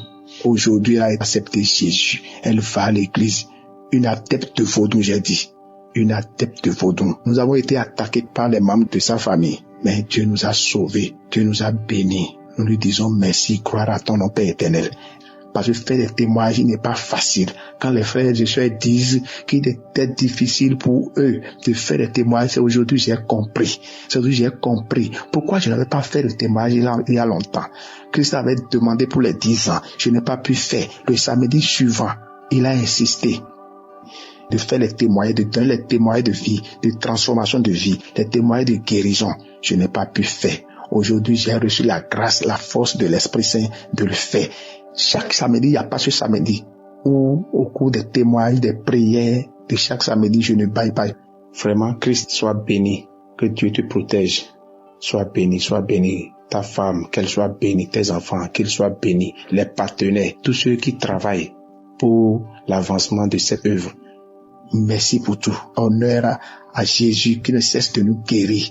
Aujourd'hui, elle a accepté Jésus. Elle va à l'église. Une adepte de vaudou, j'ai dit. Une adepte de vaudou. Nous avons été attaqués par les membres de sa famille. Mais Dieu nous a sauvés. Dieu nous a bénis. Nous lui disons merci, croire à ton nom, Père éternel. Parce que faire des témoignages n'est pas facile. Quand les frères et sœurs disent qu'il était difficile pour eux de faire des témoignages, c'est aujourd'hui j'ai compris. C'est aujourd'hui j'ai compris. Pourquoi je n'avais pas fait le témoignage il y a longtemps. Christ avait demandé pour les 10 ans. Je n'ai pas pu faire. Le samedi suivant, il a insisté de faire les témoignages, de donner les témoignages de vie, de transformation de vie, les témoignages de guérison. Je n'ai pas pu faire. Aujourd'hui, j'ai reçu la grâce, la force de l'Esprit Saint de le faire. Chaque samedi, il n'y a pas ce samedi où, au cours des témoignages, des prières de chaque samedi, je ne baille pas. Vraiment, Christ soit béni. Que Dieu te protège. Sois béni ta femme, qu'elle soit bénie, tes enfants, qu'ils soient bénis, les partenaires, tous ceux qui travaillent pour l'avancement de cette œuvre. Merci pour tout. Honneur à Jésus qui ne cesse de nous guérir.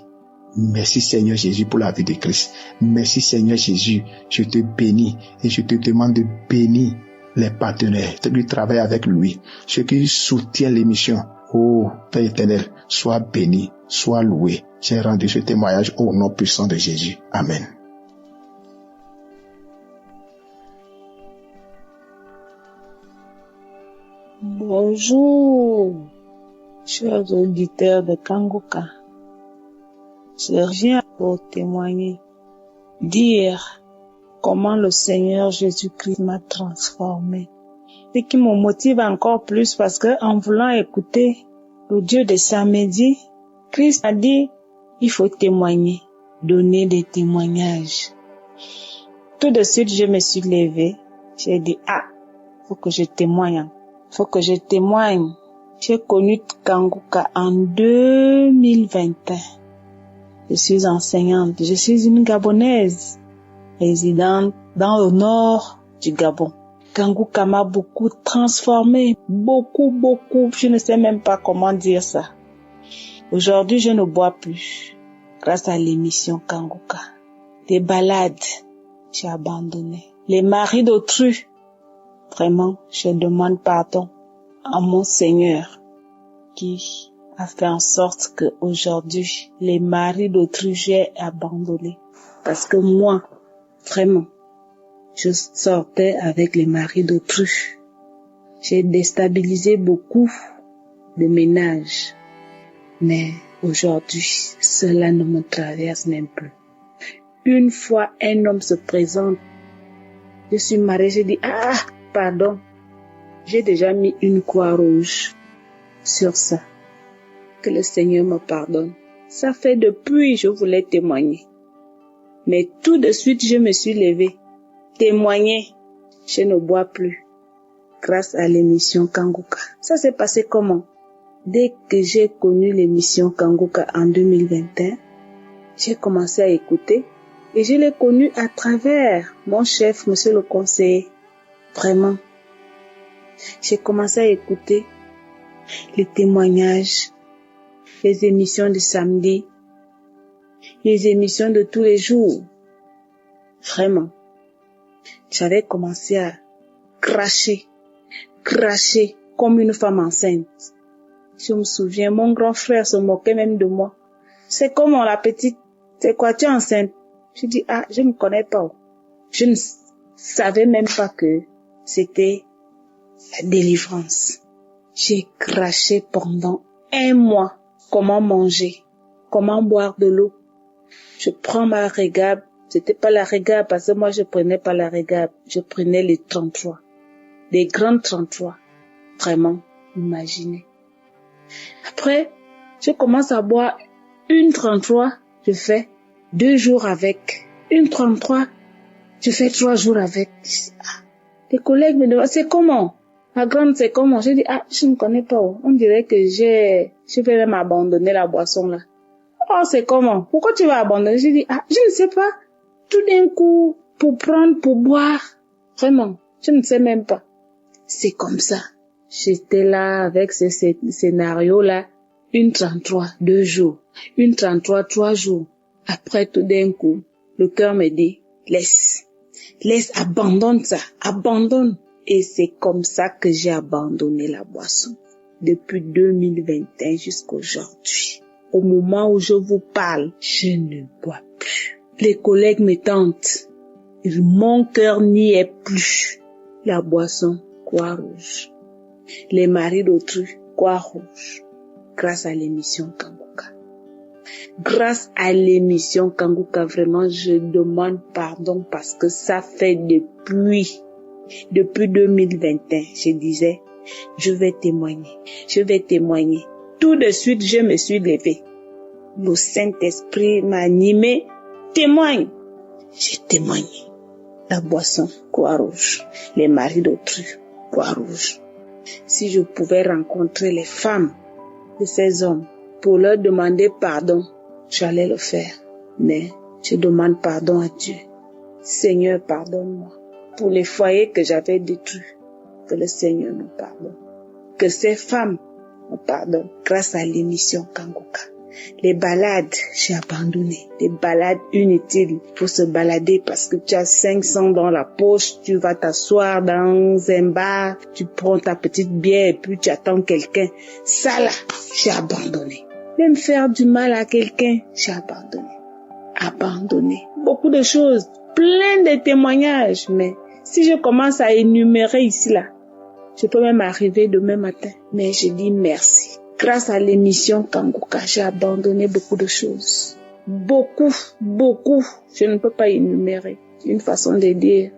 Merci Seigneur Jésus pour la vie de Christ. Merci Seigneur Jésus. Je te bénis et je te demande de bénir les partenaires, de travailler avec lui, ceux qui soutiennent l'émission. Oh Père éternel, sois béni, sois loué. J'ai rendu ce témoignage au nom puissant de Jésus. Amen. Bonjour, chers auditeurs de Kanguka. Je viens pour témoigner, dire comment le Seigneur Jésus-Christ m'a transformé. Ce qui me motive encore plus parce que en voulant écouter le Dieu de samedi, Christ a dit, il faut témoigner, donner des témoignages. Tout de suite, je me suis levée. J'ai dit, faut que je témoigne. Faut que je témoigne. J'ai connu Kanguka en 2021. Je suis enseignante. Je suis une Gabonaise, résidente dans le nord du Gabon. Kanguka m'a beaucoup transformée. Beaucoup. Je ne sais même pas comment dire ça. Aujourd'hui, je ne bois plus. Grâce à l'émission Kanguka. Les balades, j'ai abandonné. Les maris d'autrui. Vraiment, je demande pardon à mon Seigneur qui a fait en sorte que aujourd'hui, les maris d'autrui, j'ai abandonné. Parce que moi, vraiment, je sortais avec les maris d'autrui. J'ai déstabilisé beaucoup de ménages. Mais aujourd'hui, cela ne me traverse même plus. Une fois un homme se présente, je suis mariée, j'ai dit, pardon, j'ai déjà mis une croix rouge sur ça. Que le Seigneur me pardonne. Ça fait depuis, je voulais témoigner. Mais tout de suite, je me suis levée. Témoigner, je ne bois plus. Grâce à l'émission Kanguka. Ça s'est passé comment? Dès que j'ai connu l'émission Kanguka en 2021, j'ai commencé à écouter et je l'ai connu à travers mon chef, monsieur le conseiller. Vraiment. J'ai commencé à écouter les témoignages, les émissions de samedi, les émissions de tous les jours. Vraiment. J'avais commencé à cracher comme une femme enceinte. Je me souviens, mon grand frère se moquait même de moi. C'est comment la petite? C'est quoi, tu es enceinte? Je dis, je ne connais pas. Je ne savais même pas que c'était la délivrance. J'ai craché pendant 1 mois. Comment manger? Comment boire de l'eau? Je prends ma régab. C'était pas la régab parce que moi je prenais pas la régab. Je prenais les 33. Les grandes 33. Vraiment, imaginez. Après, je commence à boire une 33. Je fais 2 jours avec. Une 33. Je fais 3 jours avec. Les collègues me demandent, c'est comment? La grande, c'est comment? Je dis, je ne connais pas. On dirait que je vais même abandonner la boisson là. Oh, c'est comment? Pourquoi tu vas abandonner? Je dis, je ne sais pas. Tout d'un coup, pour prendre, pour boire. Vraiment, je ne sais même pas. C'est comme ça. J'étais là avec ce scénario là. Une 33, 2 jours. Une 33, 3 jours. Après, tout d'un coup, le cœur me dit, laisse, abandonne ça, abandonne. Et c'est comme ça que j'ai abandonné la boisson. Depuis 2021 jusqu'à aujourd'hui. Au moment où je vous parle, je ne bois plus. Les collègues me tentent. Mon cœur n'y est plus. La boisson, croix rouge. Les maris d'autrui, croix rouge. Grâce à l'émission Kanguka. Grâce à l'émission Kanguka, vraiment, je demande pardon parce que ça fait depuis 2021, je disais, je vais témoigner. Tout de suite, je me suis levée. Le Saint-Esprit m'a animé. Témoigne. J'ai témoigné. La boisson, croix rouge. Les maris d'autrui, croix rouge. Si je pouvais rencontrer les femmes de ces hommes pour leur demander pardon, j'allais le faire. Mais Je demande pardon à Dieu. Seigneur, pardonne-moi pour les foyers que j'avais détruits. Que le Seigneur me pardonne. Que ces femmes me pardonnent grâce à l'émission Kanguka. Les balades, j'ai abandonné. Les balades inutiles. Il faut se balader parce que tu as 500 dans la poche, tu vas t'asseoir dans un bar, tu prends ta petite bière et puis tu attends quelqu'un. Ça là, j'ai abandonné. Même faire du mal à quelqu'un, j'ai abandonné. Abandonné. Beaucoup de choses, plein de témoignages, mais si je commence à énumérer ici là, je peux même arriver demain matin. Mais je dis merci. Grâce à l'émission Kanguka, j'ai abandonné beaucoup de choses. Beaucoup. Je ne peux pas énumérer. C'est une façon de dire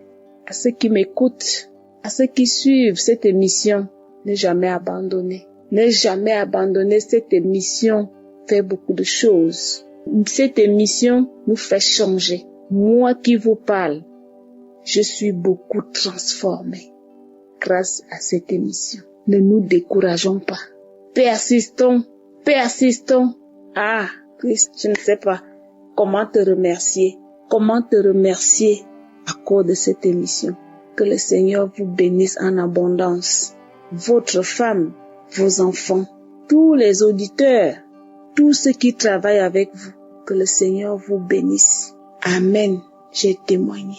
à ceux qui m'écoutent, à ceux qui suivent cette émission, ne jamais abandonner. Ne jamais abandonner. Cette émission fait beaucoup de choses. Cette émission nous fait changer. Moi qui vous parle, je suis beaucoup transformée grâce à cette émission. Ne nous décourageons pas. Persistons. Ah, Christ, je ne sais pas comment te remercier à cause de cette émission. Que le Seigneur vous bénisse en abondance. Votre femme, vos enfants, tous les auditeurs, tous ceux qui travaillent avec vous, que le Seigneur vous bénisse. Amen. J'ai témoigné.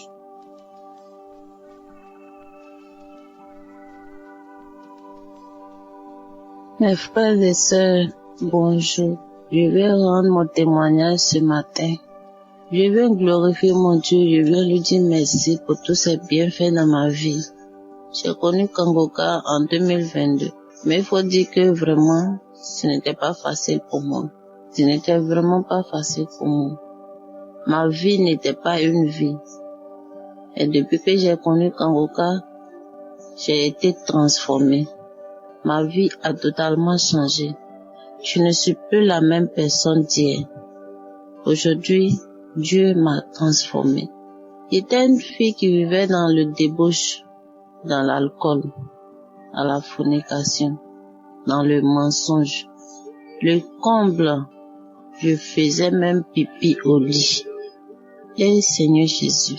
Mes frères et sœurs, bonjour. Je vais rendre mon témoignage ce matin. Je viens glorifier mon Dieu, je viens lui dire merci pour tous ses bienfaits dans ma vie. J'ai connu Kanguka en 2022, mais il faut dire que vraiment, ce n'était pas facile pour moi. Ce n'était vraiment pas facile pour moi. Ma vie n'était pas une vie. Et depuis que j'ai connu Kanguka, j'ai été transformée. Ma vie a totalement changé. Je ne suis plus la même personne d'hier. Aujourd'hui, Dieu m'a transformée. J'étais une fille qui vivait dans le débauche, dans l'alcool, dans la fornication, dans le mensonge. Le comble, je faisais même pipi au lit. Et Seigneur Jésus,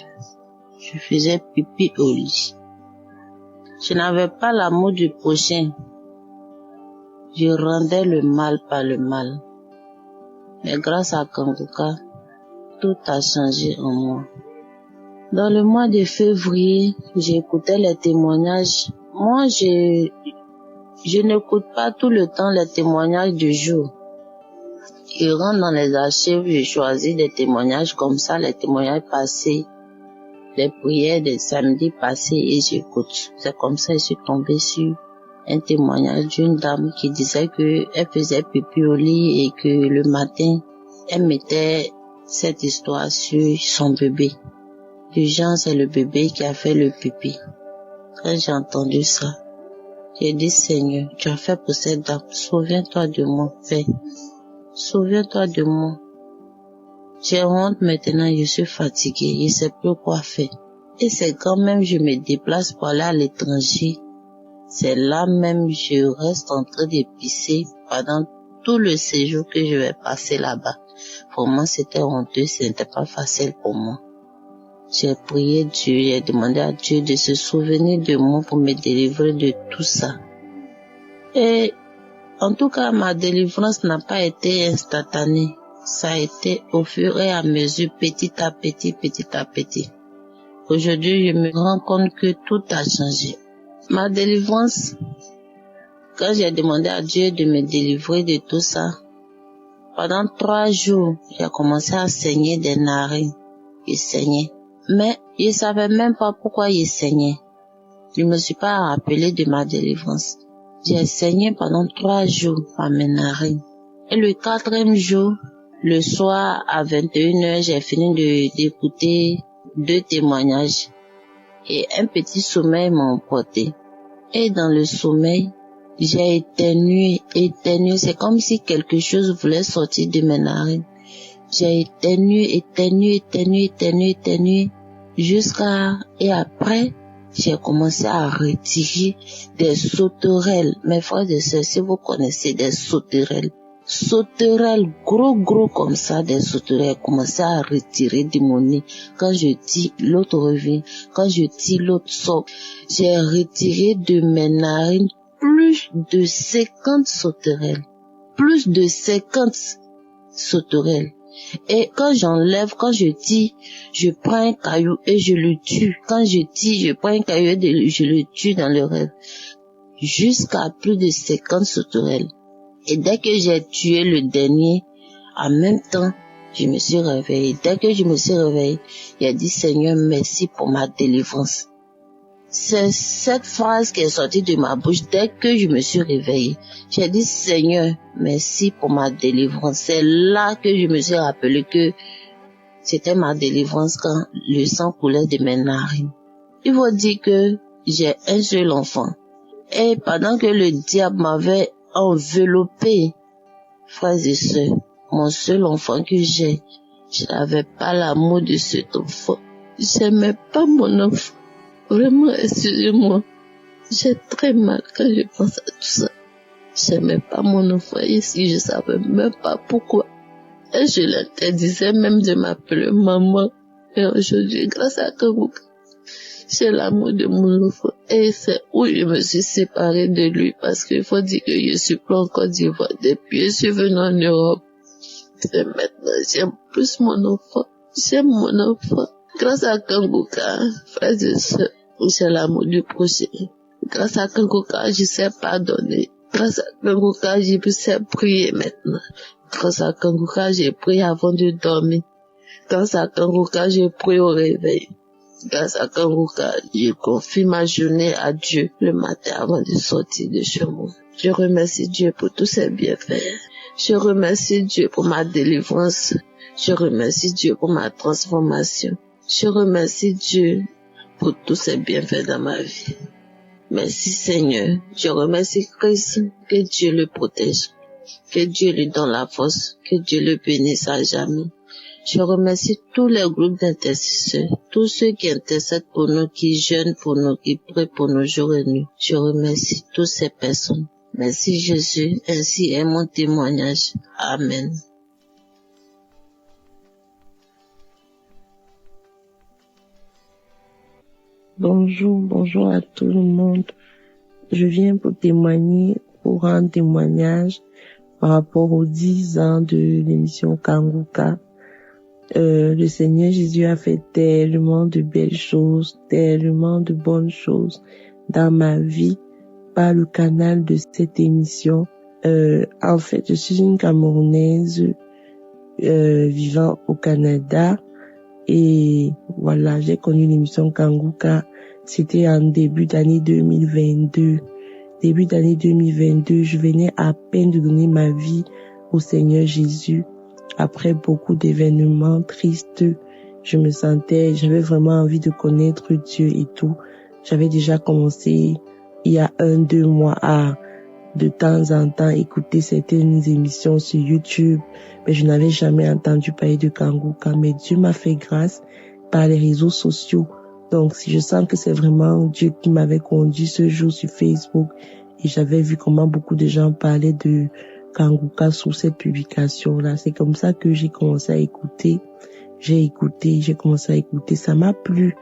je faisais pipi au lit. Je n'avais pas l'amour du prochain. Je rendais le mal par le mal. Mais grâce à Kanguka, tout a changé en moi. Dans le mois de février, j'écoutais les témoignages. Moi, je n'écoute pas tout le temps les témoignages du jour. Je rentre dans les archives, je choisis des témoignages comme ça, les témoignages passés, les prières des samedis passés et j'écoute. C'est comme ça que je suis tombée sur un témoignage d'une dame qui disait qu'elle faisait pipi au lit et que le matin, elle mettait cette histoire sur son bébé. Du genre, c'est le bébé qui a fait le pipi. Quand j'ai entendu ça, j'ai dit, Seigneur, tu as fait pour cette dame, souviens-toi de moi, Père. Souviens-toi de moi. J'ai honte maintenant, je suis fatiguée, je ne sais plus quoi faire. Et c'est quand même je me déplace pour aller à l'étranger. C'est là même je reste en train de pisser pendant tout le séjour que je vais passer là-bas. Vraiment, c'était honteux, ce n'était pas facile pour moi. J'ai prié Dieu, j'ai demandé à Dieu de se souvenir de moi pour me délivrer de tout ça. Et en tout cas, ma délivrance n'a pas été instantanée. Ça a été au fur et à mesure, petit à petit. Aujourd'hui, je me rends compte que tout a changé. Ma délivrance, quand j'ai demandé à Dieu de me délivrer de tout ça, pendant 3 jours, j'ai commencé à saigner des narines. Je saignais. Mais je savais même pas pourquoi je saignais. Je me suis pas rappelé de ma délivrance. J'ai saigné pendant 3 jours par mes narines. Et le 4e jour, le soir à 21h, j'ai fini d'écouter 2 témoignages. Et un petit sommeil m'a emporté. Et dans le sommeil, j'ai éternué. C'est comme si quelque chose voulait sortir de mes narines. J'ai éternué. Et après, j'ai commencé à retirer des sauterelles. Mes frères et sœurs, si vous connaissez des sauterelles, sauterelles, gros comme ça, des sauterelles commençaient à retirer de mon nez. Quand je dis, l'autre revient. Quand je dis, l'autre sort. J'ai retiré de mes narines plus de 50 sauterelles. Plus de 50 sauterelles. Et quand j'enlève, quand je dis, je prends un caillou et je le tue. Quand je dis, je prends un caillou et je le tue dans le rêve. Jusqu'à plus de 50 sauterelles. Et dès que j'ai tué le dernier, en même temps, je me suis réveillée. Dès que je me suis réveillée, j'ai dit, Seigneur, merci pour ma délivrance. C'est cette phrase qui est sortie de ma bouche dès que je me suis réveillée. J'ai dit, Seigneur, merci pour ma délivrance. C'est là que je me suis rappelé que c'était ma délivrance quand le sang coulait de mes narines. Il faut dire que j'ai un seul enfant. Et pendant que le diable m'avait enveloppé, frères et sœurs, mon seul enfant que j'ai, je n'avais pas l'amour de cet enfant. J'aimais pas mon enfant. Vraiment, excusez-moi. J'ai très mal quand je pense à tout ça. J'aimais pas mon enfant ici, je savais même pas pourquoi. Et je l'interdisais même de m'appeler maman. Et aujourd'hui, grâce à Kanguka, j'ai l'amour de mon enfant. Et c'est où je me suis séparée de lui parce qu'il faut dire que je suis plus en Côte d'Ivoire. Depuis, je suis venue en Europe. Et maintenant, j'aime plus mon enfant. J'aime mon enfant. Grâce à Kanguka, frères et sœurs, j'ai l'amour du prochain. Grâce à Kanguka, je sais pardonner. Grâce à Kanguka, je sais prier maintenant. Grâce à Kanguka, j'ai prié avant de dormir. Grâce à Kanguka, je prie au réveil. Grâce à Kanguka, je confie ma journée à Dieu le matin avant de sortir de chez moi. Je remercie Dieu pour tous ses bienfaits. Je remercie Dieu pour ma délivrance. Je remercie Dieu pour ma transformation. Je remercie Dieu pour tous ses bienfaits dans ma vie. Merci Seigneur. Je remercie Christ. Que Dieu le protège. Que Dieu lui donne la force. Que Dieu le bénisse à jamais. Je remercie tous les groupes d'intercesseurs, tous ceux qui intercèdent pour nous, qui jeûnent pour nous, qui prient pour nous jour et nuit. Je remercie toutes ces personnes. Merci Jésus, ainsi est mon témoignage. Amen. Bonjour à tout le monde. Je viens pour témoigner, pour rendre témoignage par rapport aux 10 ans de l'émission Kanguka. Le Seigneur Jésus a fait tellement de belles choses, tellement de bonnes choses dans ma vie par le canal de cette émission. En fait, je suis une Camerounaise vivant au Canada et voilà, j'ai connu l'émission Kanguka. C'était en début d'année 2022. Début d'année 2022, je venais à peine de donner ma vie au Seigneur Jésus. Après beaucoup d'événements tristes, j'avais vraiment envie de connaître Dieu et tout. J'avais déjà commencé il y a 1-2 mois à de temps en temps écouter certaines émissions sur YouTube, mais je n'avais jamais entendu parler de Kanguka. Mais Dieu m'a fait grâce par les réseaux sociaux. Donc, si je sens que c'est vraiment Dieu qui m'avait conduit ce jour sur Facebook et j'avais vu comment beaucoup de gens parlaient de Kanguka sous cette publication-là. C'est comme ça que j'ai commencé à écouter. J'ai commencé à écouter. Ça m'a plu.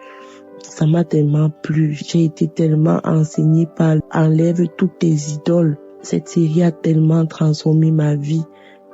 Ça m'a tellement plu. J'ai été tellement enseignée par Enlève toutes tes idoles. Cette série a tellement transformé ma vie.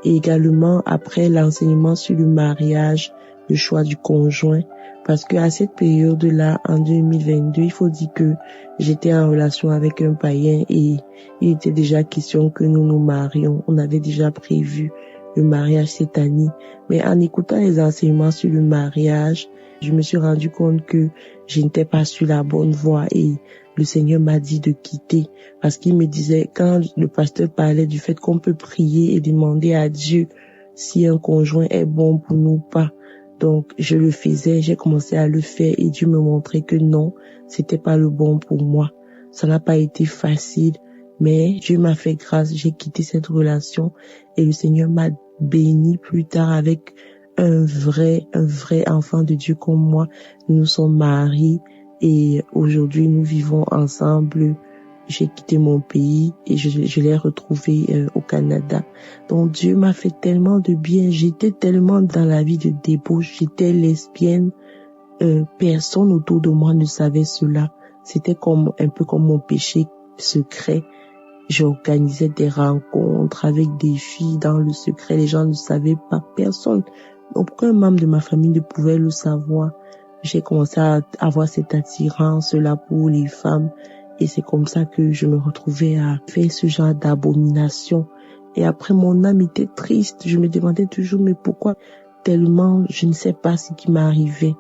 Et également, après l'enseignement sur le mariage, le choix du conjoint. Parce que à cette période-là, en 2022, il faut dire que j'étais en relation avec un païen et il était déjà question que nous nous marions. On avait déjà prévu le mariage cette année. Mais en écoutant les enseignements sur le mariage, je me suis rendu compte que je n'étais pas sur la bonne voie et le Seigneur m'a dit de quitter parce qu'il me disait, quand le pasteur parlait du fait qu'on peut prier et demander à Dieu si un conjoint est bon pour nous ou pas. Donc, je le faisais, j'ai commencé à le faire et Dieu me montrait que non, c'était pas le bon pour moi. Ça n'a pas été facile, mais Dieu m'a fait grâce, j'ai quitté cette relation et le Seigneur m'a béni plus tard avec un vrai enfant de Dieu comme moi. Nous sommes mariés et aujourd'hui nous vivons ensemble j'ai quitté mon pays et je l'ai retrouvé au Canada. Donc Dieu m'a fait tellement de bien. J'étais tellement dans la vie de débauche. J'étais lesbienne. Personne autour de moi ne savait cela. C'était un peu comme mon péché secret. J'organisais des rencontres avec des filles dans le secret. Les gens ne savaient pas. Personne. Aucun membre de ma famille ne pouvait le savoir. J'ai commencé à avoir cette attirance-là pour les femmes. Et c'est comme ça que je me retrouvais à faire ce genre d'abomination. Et après, mon âme était triste. Je me demandais toujours, mais pourquoi tellement, je ne sais pas ce qui m'arrivait.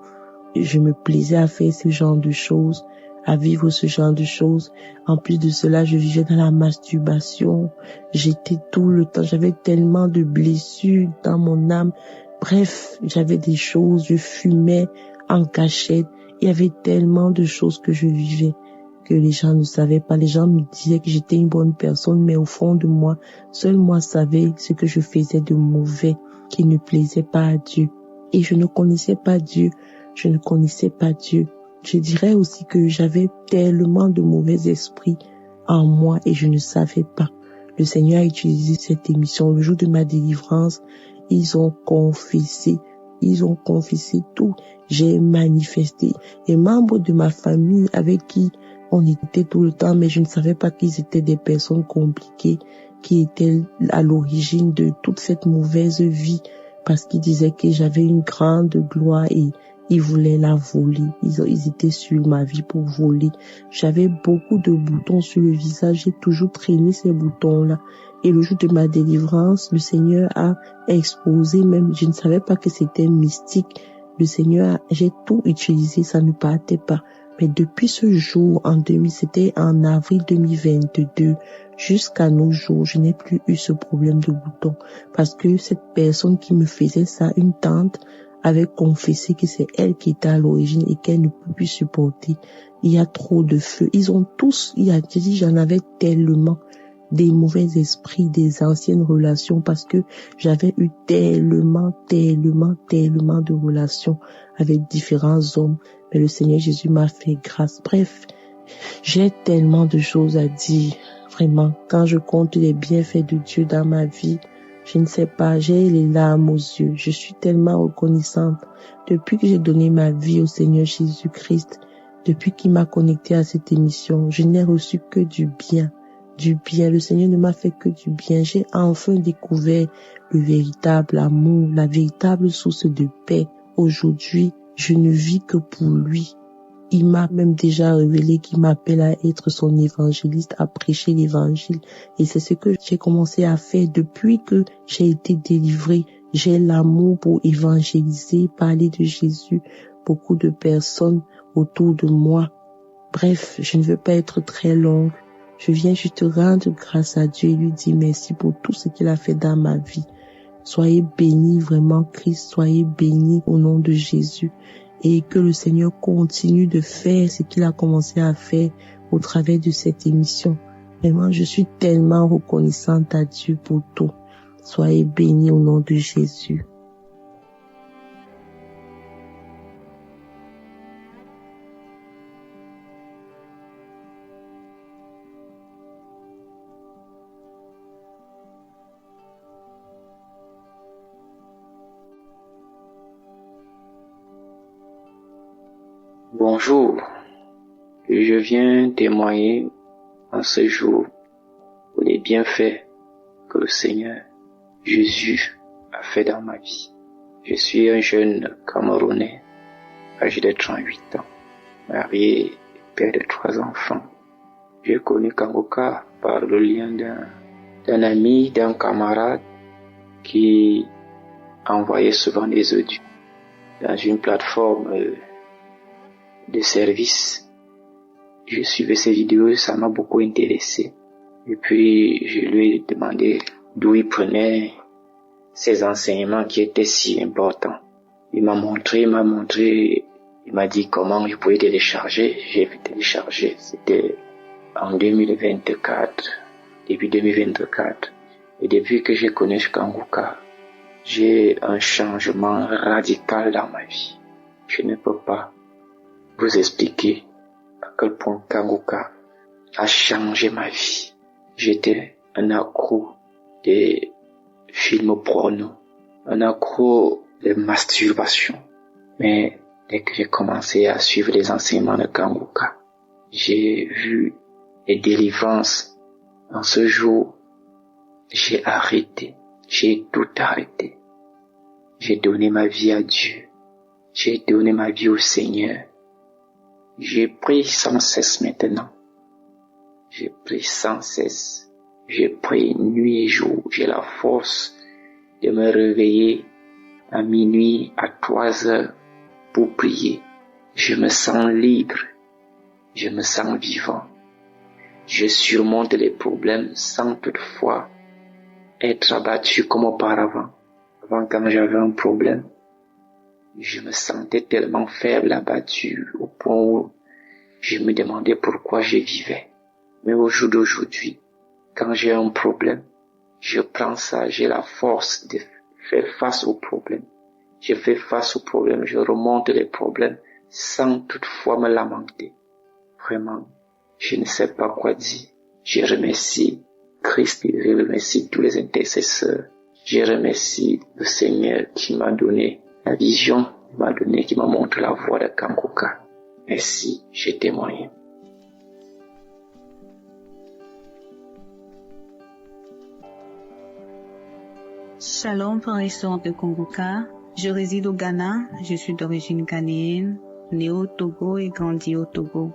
Je me plaisais à faire ce genre de choses, à vivre ce genre de choses. En plus de cela, je vivais dans la masturbation. J'étais tout le temps, j'avais tellement de blessures dans mon âme. Bref, j'avais des choses, je fumais en cachette. Il y avait tellement de choses que je vivais que les gens ne savaient pas. Les gens me disaient que j'étais une bonne personne, mais au fond de moi, seul moi savais ce que je faisais de mauvais, qui ne plaisait pas à Dieu. Et je ne connaissais pas Dieu. Je ne connaissais pas Dieu. Je dirais aussi que j'avais tellement de mauvais esprits en moi et je ne savais pas. Le Seigneur a utilisé cette émission. Le jour de ma délivrance, ils ont confessé tout. J'ai manifesté. Les membres de ma famille avec qui on était tout le temps, mais je ne savais pas qu'ils étaient des personnes compliquées, qui étaient à l'origine de toute cette mauvaise vie, parce qu'ils disaient que j'avais une grande gloire et ils voulaient la voler. Ils étaient sur ma vie pour voler. J'avais beaucoup de boutons sur le visage. J'ai toujours traîné ces boutons-là. Et le jour de ma délivrance, le Seigneur a exposé, même je ne savais pas que c'était mystique. Le Seigneur, j'ai tout utilisé, ça ne partait pas. Mais depuis ce jour, c'était en avril 2022, jusqu'à nos jours, je n'ai plus eu ce problème de boutons. Parce que cette personne qui me faisait ça, une tante, avait confessé que c'est elle qui était à l'origine et qu'elle ne peut plus supporter. Il y a trop de feu. Ils ont tous, j'en avais tellement des mauvais esprits, des anciennes relations parce que j'avais eu tellement de relations avec différents hommes. Mais le Seigneur Jésus m'a fait grâce. Bref, j'ai tellement de choses à dire. Vraiment, quand je compte les bienfaits de Dieu dans ma vie, je ne sais pas, j'ai les larmes aux yeux. Je suis tellement reconnaissante. Depuis que j'ai donné ma vie au Seigneur Jésus-Christ, depuis qu'il m'a connecté à cette émission, je n'ai reçu que du bien. Du bien. Le Seigneur ne m'a fait que du bien. J'ai enfin découvert le véritable amour, la véritable source de paix. Aujourd'hui, je ne vis que pour lui. Il m'a même déjà révélé qu'il m'appelle à être son évangéliste, à prêcher l'évangile. Et c'est ce que j'ai commencé à faire depuis que j'ai été délivrée. J'ai l'amour pour évangéliser, parler de Jésus. Beaucoup de personnes autour de moi. Bref, je ne veux pas être très longue. Je viens juste rendre grâce à Dieu et lui dire merci pour tout ce qu'il a fait dans ma vie. Soyez bénis vraiment, Christ, soyez bénis au nom de Jésus. Et que le Seigneur continue de faire ce qu'il a commencé à faire au travers de cette émission. Vraiment, je suis tellement reconnaissante à Dieu pour tout. Soyez bénis au nom de Jésus. Bonjour, je viens témoigner en ce jour pour les bienfaits que le Seigneur Jésus a fait dans ma vie. Je suis un jeune Camerounais, âgé de 38 ans, marié, père de 3 enfants. J'ai connu Kanguka par le lien d'un ami, d'un camarade qui envoyait souvent des audios dans une plateforme de service. Je suivais ces vidéos, ça m'a beaucoup intéressé. Et puis, je lui ai demandé d'où il prenait ces enseignements qui étaient si importants. Il m'a montré, il m'a dit comment je pouvais télécharger. J'ai téléchargé, c'était en 2024, début 2024. Et depuis que j'ai connu Kanguka, j'ai un changement radical dans ma vie. Je ne peux pas vous expliquer à quel point Kanguka a changé ma vie. J'étais un accro des films porno, un accro de masturbation. Mais dès que j'ai commencé à suivre les enseignements de Kanguka, j'ai vu les délivrances. En ce jour, j'ai arrêté. J'ai tout arrêté. J'ai donné ma vie à Dieu. J'ai donné ma vie au Seigneur. J'ai pris sans cesse maintenant. J'ai pris sans cesse. J'ai pris nuit et jour. J'ai la force de me réveiller à minuit, à 3 heures pour prier. Je me sens libre. Je me sens vivant. Je surmonte les problèmes sans toutefois être abattu comme auparavant. Avant, quand j'avais un problème, je me sentais tellement faible, abattu, au point où je me demandais pourquoi je vivais. Mais au jour d'aujourd'hui, quand j'ai un problème, je prends ça, j'ai la force de faire face au problème. Je fais face au problème, je remonte les problèmes sans toutefois me lamenter. Vraiment, je ne sais pas quoi dire. Je remercie Christ, je remercie tous les intercesseurs. Je remercie le Seigneur qui m'a donné la vision, qui m'a montré la voie de Kanguka. Merci, j'ai témoigné. Shalom, frères et sœurs de Kanguka. Je réside au Ghana. Je suis d'origine ghanéenne, née au Togo et grandi au Togo.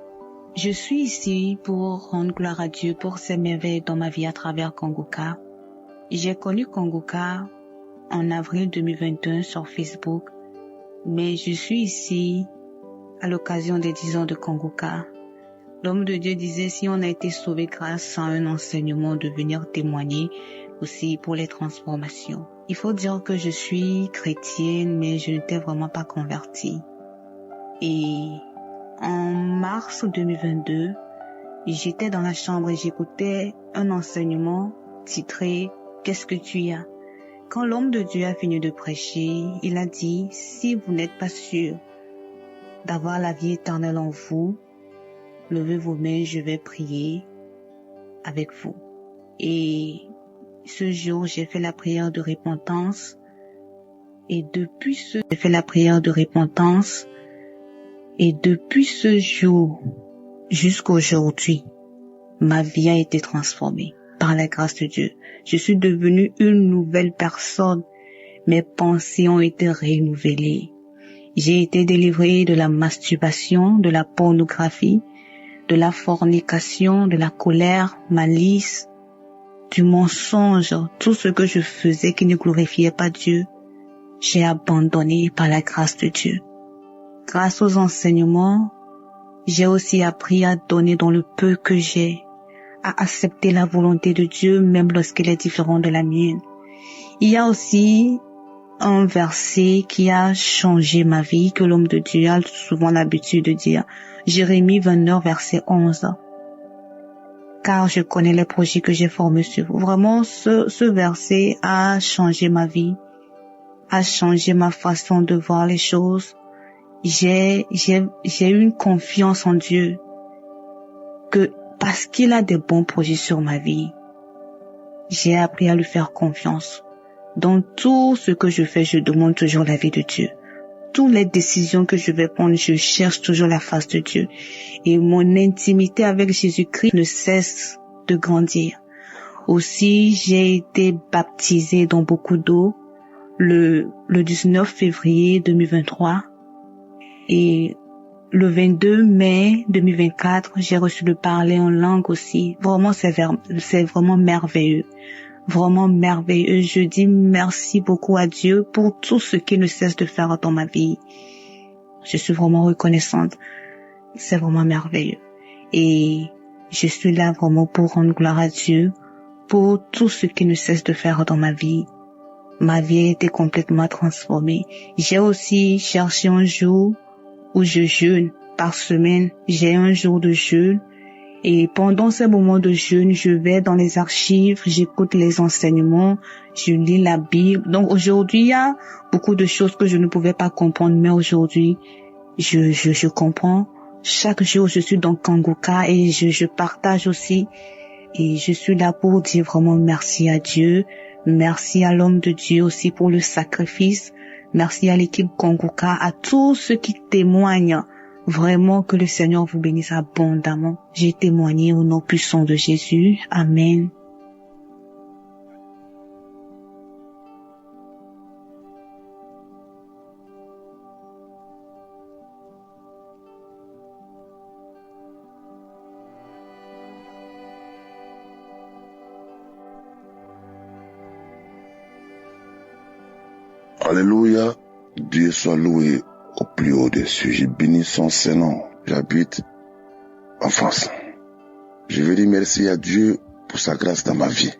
Je suis ici pour rendre gloire à Dieu pour ses merveilles dans ma vie à travers Kanguka. J'ai connu Kanguka en avril 2021 sur Facebook, mais je suis ici à l'occasion des 10 ans de Kanguka. L'homme de Dieu disait si on a été sauvé grâce à un enseignement, de venir témoigner aussi pour les transformations. Il faut dire que je suis chrétienne, mais je n'étais vraiment pas convertie. Et en mars 2022, j'étais dans la chambre et j'écoutais un enseignement titré « Qu'est-ce que tu as ?» Quand l'homme de Dieu a fini de prêcher, il a dit « Si vous n'êtes pas sûr d'avoir la vie éternelle en vous, levez vos mains, je vais prier avec vous. » Et ce jour, j'ai fait la prière de repentance. Et depuis ce jour jusqu'aujourd'hui, ma vie a été transformée par la grâce de Dieu. Je suis devenue une nouvelle personne. Mes pensées ont été renouvelées. J'ai été délivrée de la masturbation, de la pornographie, de la fornication, de la colère, malice, du mensonge, tout ce que je faisais qui ne glorifiait pas Dieu. J'ai abandonné par la grâce de Dieu. Grâce aux enseignements, j'ai aussi appris à donner dans le peu que j'ai, à accepter la volonté de Dieu même lorsqu'elle est différente de la mienne. Il y a aussi un verset qui a changé ma vie, que l'homme de Dieu a souvent l'habitude de dire. Jérémie 29, verset 11. Car je connais les projets que j'ai formés sur vous. Vraiment, ce verset a changé ma vie, a changé ma façon de voir les choses. J'ai eu une confiance en Dieu que parce qu'il a des bons projets sur ma vie, j'ai appris à lui faire confiance. Dans tout ce que je fais, je demande toujours l'avis de Dieu. Toutes les décisions que je vais prendre, je cherche toujours la face de Dieu. Et mon intimité avec Jésus-Christ ne cesse de grandir. Aussi, j'ai été baptisée dans beaucoup d'eau le 19 février 2023. Et le 22 mai 2024, j'ai reçu le parler en langue aussi. Vraiment, c'est vraiment merveilleux. Vraiment merveilleux. Je dis merci beaucoup à Dieu pour tout ce qu'il ne cesse de faire dans ma vie. Je suis vraiment reconnaissante. C'est vraiment merveilleux. Et je suis là vraiment pour rendre gloire à Dieu pour tout ce qu'il ne cesse de faire dans ma vie. Ma vie a été complètement transformée. J'ai aussi cherché un jour où je jeûne. Par semaine, j'ai un jour de jeûne. Et pendant ces moments de jeûne, je vais dans les archives, j'écoute les enseignements, je lis la Bible. Donc aujourd'hui, il y a beaucoup de choses que je ne pouvais pas comprendre, mais aujourd'hui, je comprends, Chaque jour, je suis dans Kanguka et je partage aussi. Et je suis là pour dire vraiment merci à Dieu. Merci à l'homme de Dieu aussi pour le sacrifice. Merci à l'équipe Kanguka, à tous ceux qui témoignent. Vraiment que le Seigneur vous bénisse abondamment. J'ai témoigné au nom puissant de Jésus. Amen. Alléluia, Dieu soit loué au plus haut des cieux. Je bénis son Saint-Nom. J'habite en France. Je veux dire merci à Dieu pour sa grâce dans ma vie.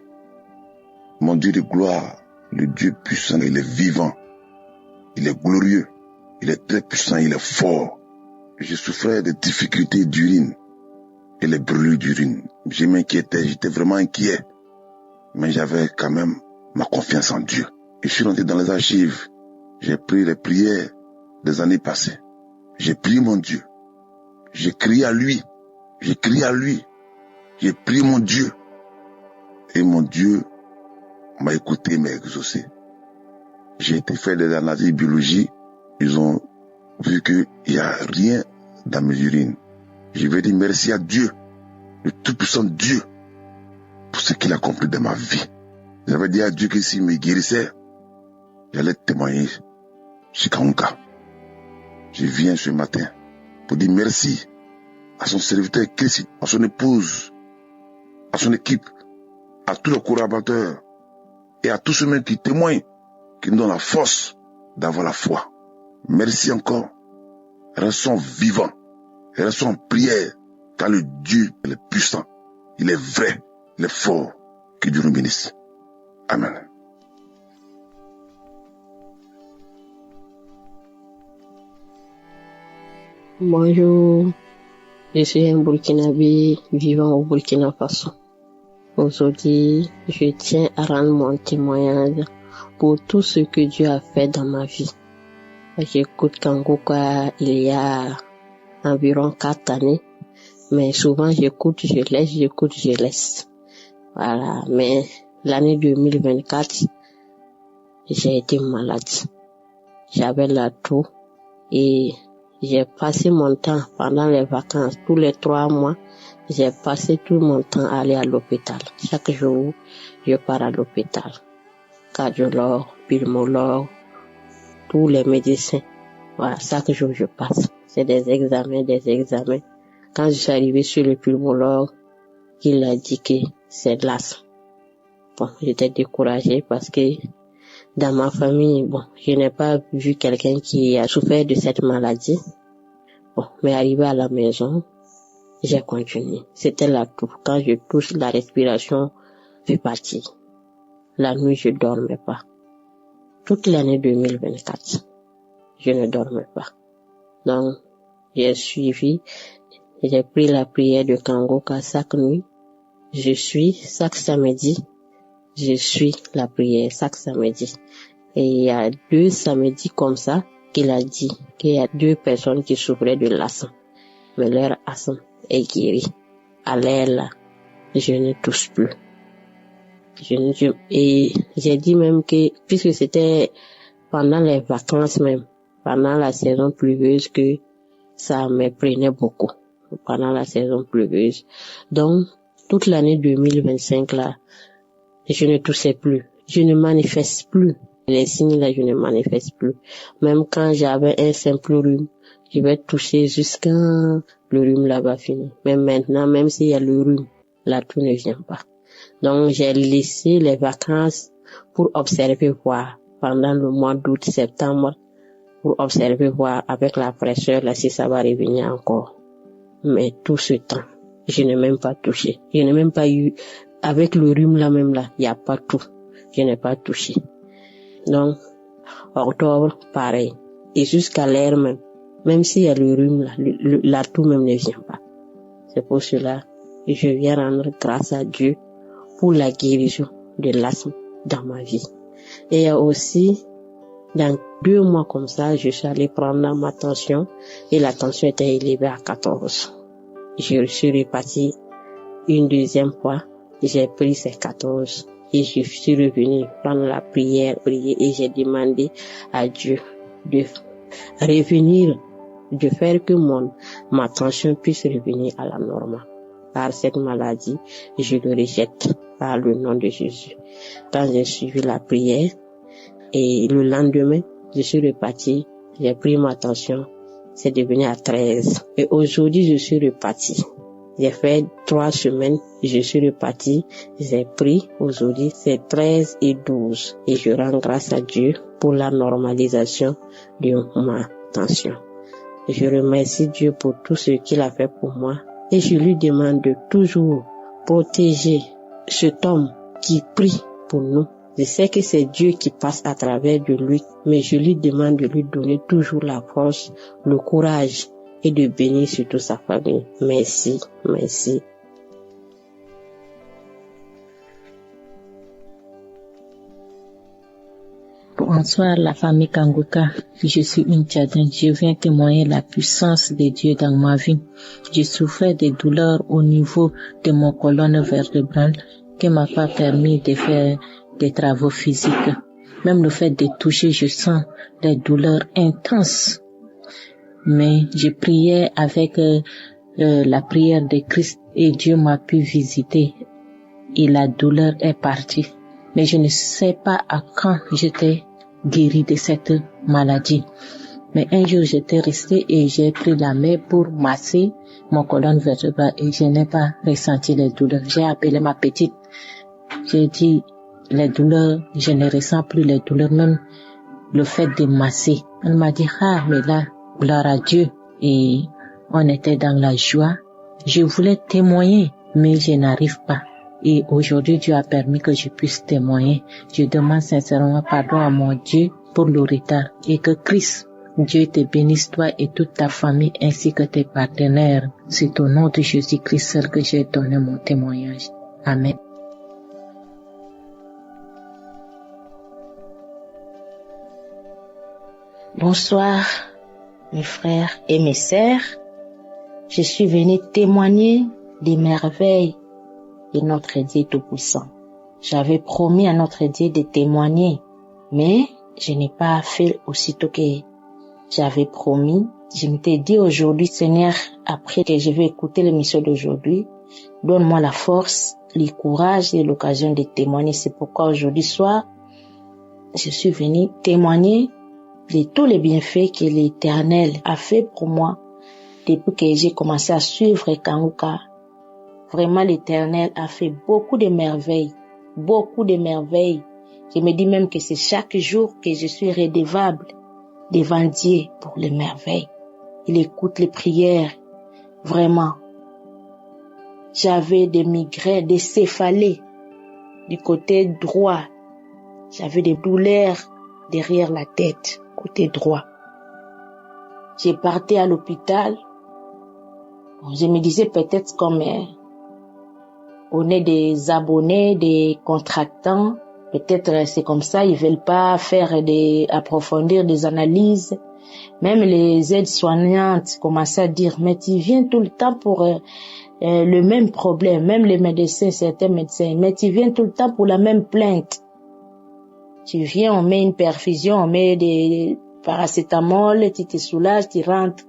Mon Dieu de gloire, le Dieu puissant, il est vivant. Il est glorieux. Il est très puissant, il est fort. Je souffrais de difficultés d'urine et les brûlures d'urine. Je m'inquiétais, j'étais vraiment inquiet. Mais j'avais quand même ma confiance en Dieu. Je suis rentré dans les archives. J'ai pris les prières des années passées. J'ai prié mon Dieu. J'ai crié à lui. J'ai crié à lui. J'ai prié mon Dieu. Et mon Dieu m'a écouté, m'a exaucé. J'ai été faire des analyses biologiques. Ils ont vu qu'il n'y a rien dans mes urines. Je vais dire merci à Dieu, le tout-puissant Dieu, pour ce qu'il a accompli dans ma vie. J'avais dit à Dieu que s'il me guérissait, j'allais témoigner sur Kanguka. Je viens ce matin pour dire merci à son serviteur Christ, à son épouse, à son équipe, à tous les collaborateurs et à tous ceux qui témoignent, qui nous donnent la force d'avoir la foi. Merci encore. Restons vivants. Restons en prière, car le Dieu il est puissant, il est vrai, il est fort. Que Dieu nous bénisse. Amen. Bonjour, je suis un Burkinabé vivant au Burkina Faso. Aujourd'hui, je tiens à rendre mon témoignage pour tout ce que Dieu a fait dans ma vie. J'écoute Kanguka il y a environ 4 années, mais souvent j'écoute, je laisse. Voilà, mais l'année 2024, j'ai été malade. J'avais la toux et j'ai passé mon temps pendant les vacances, tous les 3 mois, j'ai passé tout mon temps à aller à l'hôpital. Chaque jour, je pars à l'hôpital. Cardiologue, pulmologue, tous les médecins. Voilà, chaque jour je passe. C'est des examens. Quand je suis arrivé sur le pulmologue, il a dit que c'est de l'asthme. Bon, j'étais découragée parce que dans ma famille, je n'ai pas vu quelqu'un qui a souffert de cette maladie. Mais arrivé à la maison, j'ai continué. C'était la toux. Quand je touche la respiration, fait partie. La nuit, je dormais pas. Toute l'année 2024, je ne dormais pas. Donc, j'ai suivi, j'ai pris la prière de Kanguka chaque nuit. Chaque samedi, je suis la prière chaque samedi. Et il y a 2 samedis comme ça qu'il a dit qu'il y a 2 personnes qui souffraient de l'asthme. Mais leur asthme est guéri. À l'air là, je ne touche plus. Et j'ai dit même que, puisque c'était pendant les vacances même, pendant la saison pluvieuse, que ça me prenait beaucoup. Pendant la saison pluvieuse. Donc, toute l'année 2025 là, je ne toussais plus. Je ne manifeste plus. Les signes là, je ne manifeste plus. Même quand j'avais un simple rhume, je vais toucher jusqu'à le rhume là va finir. Mais maintenant, même s'il y a le rhume, la toux ne vient pas. Donc, j'ai laissé les vacances pour observer voir pendant le mois d'août, septembre, pour observer voir avec la fraîcheur là si ça va revenir encore. Mais tout ce temps, je n'ai même pas touché. Je n'ai même pas eu, avec le rhume là même là, il n'y a pas tout. Je n'ai pas touché. Donc, octobre, pareil. Et jusqu'à l'air même. Même s'il y a le rhume là, la toux même ne vient pas. C'est pour cela que je viens rendre grâce à Dieu pour la guérison de l'asthme dans ma vie. Et il y a aussi Dans 2 mois comme ça, je suis allée prendre ma tension et la tension était élevée à 14. Je suis repartie une deuxième fois, j'ai pris ces 14 et je suis revenue prendre la prière, prier et j'ai demandé à Dieu de revenir, de faire que ma tension puisse revenir à la norme. Par cette maladie, je le rejette par le nom de Jésus. Quand j'ai suivi la prière et le lendemain, je suis repartie, j'ai pris ma tension, c'est devenu à 13. Et aujourd'hui, je suis repartie. J'ai fait 3 semaines, je suis repartie, j'ai pris, aujourd'hui c'est 13 et 12. Et je rends grâce à Dieu pour la normalisation de ma tension. Je remercie Dieu pour tout ce qu'il a fait pour moi. Et je lui demande de toujours protéger cet homme qui prie pour nous. Je sais que c'est Dieu qui passe à travers de lui, mais je lui demande de lui donner toujours la force, le courage et de bénir surtout sa famille. Merci, merci. Bonsoir la famille Kanguka, je suis une Tchadienne, je viens témoigner la puissance de Dieu dans ma vie. Je souffrais de douleurs au niveau de mon colonne vertébrale qui m'a pas permis de faire des travaux physiques. Même le fait de toucher, je sens des douleurs intenses. Mais je priais avec la prière de Christ et Dieu m'a pu visiter et la douleur est partie. Mais je ne sais pas à quand j'étais guérie de cette maladie. Mais un jour, j'étais restée et j'ai pris la main pour masser mon colonne vertébrale et je n'ai pas ressenti les douleurs. J'ai appelé ma petite. J'ai dit, les douleurs, je ne ressens plus les douleurs, même le fait de masser. Elle m'a dit, mais là, gloire à Dieu. Et on était dans la joie. Je voulais témoigner, mais je n'arrive pas. Et aujourd'hui, Dieu a permis que je puisse témoigner. Je demande sincèrement pardon à mon Dieu pour le retard. Et que Christ, Dieu te bénisse toi et toute ta famille ainsi que tes partenaires. C'est au nom de Jésus-Christ seul que j'ai donné mon témoignage. Amen. Bonsoir, mes frères et mes sœurs. Je suis venue témoigner des merveilles de notre Dieu Tout-Puissant. J'avais promis à notre Dieu de témoigner, mais je n'ai pas fait aussitôt que j'avais promis. Je m'étais dit aujourd'hui, Seigneur, après que je vais écouter l'émission d'aujourd'hui, donne-moi la force, le courage et l'occasion de témoigner. C'est pourquoi aujourd'hui soir, je suis venue témoigner de tous les bienfaits que l'Éternel a fait pour moi depuis que j'ai commencé à suivre Kanguka. Vraiment, l'Éternel a fait beaucoup de merveilles, beaucoup de merveilles. Je me dis même que c'est chaque jour que je suis redevable devant Dieu pour les merveilles. Il écoute les prières, vraiment. J'avais des migraines, des céphalées du côté droit. J'avais des douleurs derrière la tête, côté droit. J'ai parti à l'hôpital. Je me disais peut-être comme on est des abonnés, des contractants, peut-être c'est comme ça, ils veulent pas faire approfondir des analyses. Même les aides-soignantes commençaient à dire, mais tu viens tout le temps pour le même problème, même les médecins, certains médecins, mais tu viens tout le temps pour la même plainte. Tu viens, on met une perfusion, on met des paracétamol, tu te soulages, tu rentres,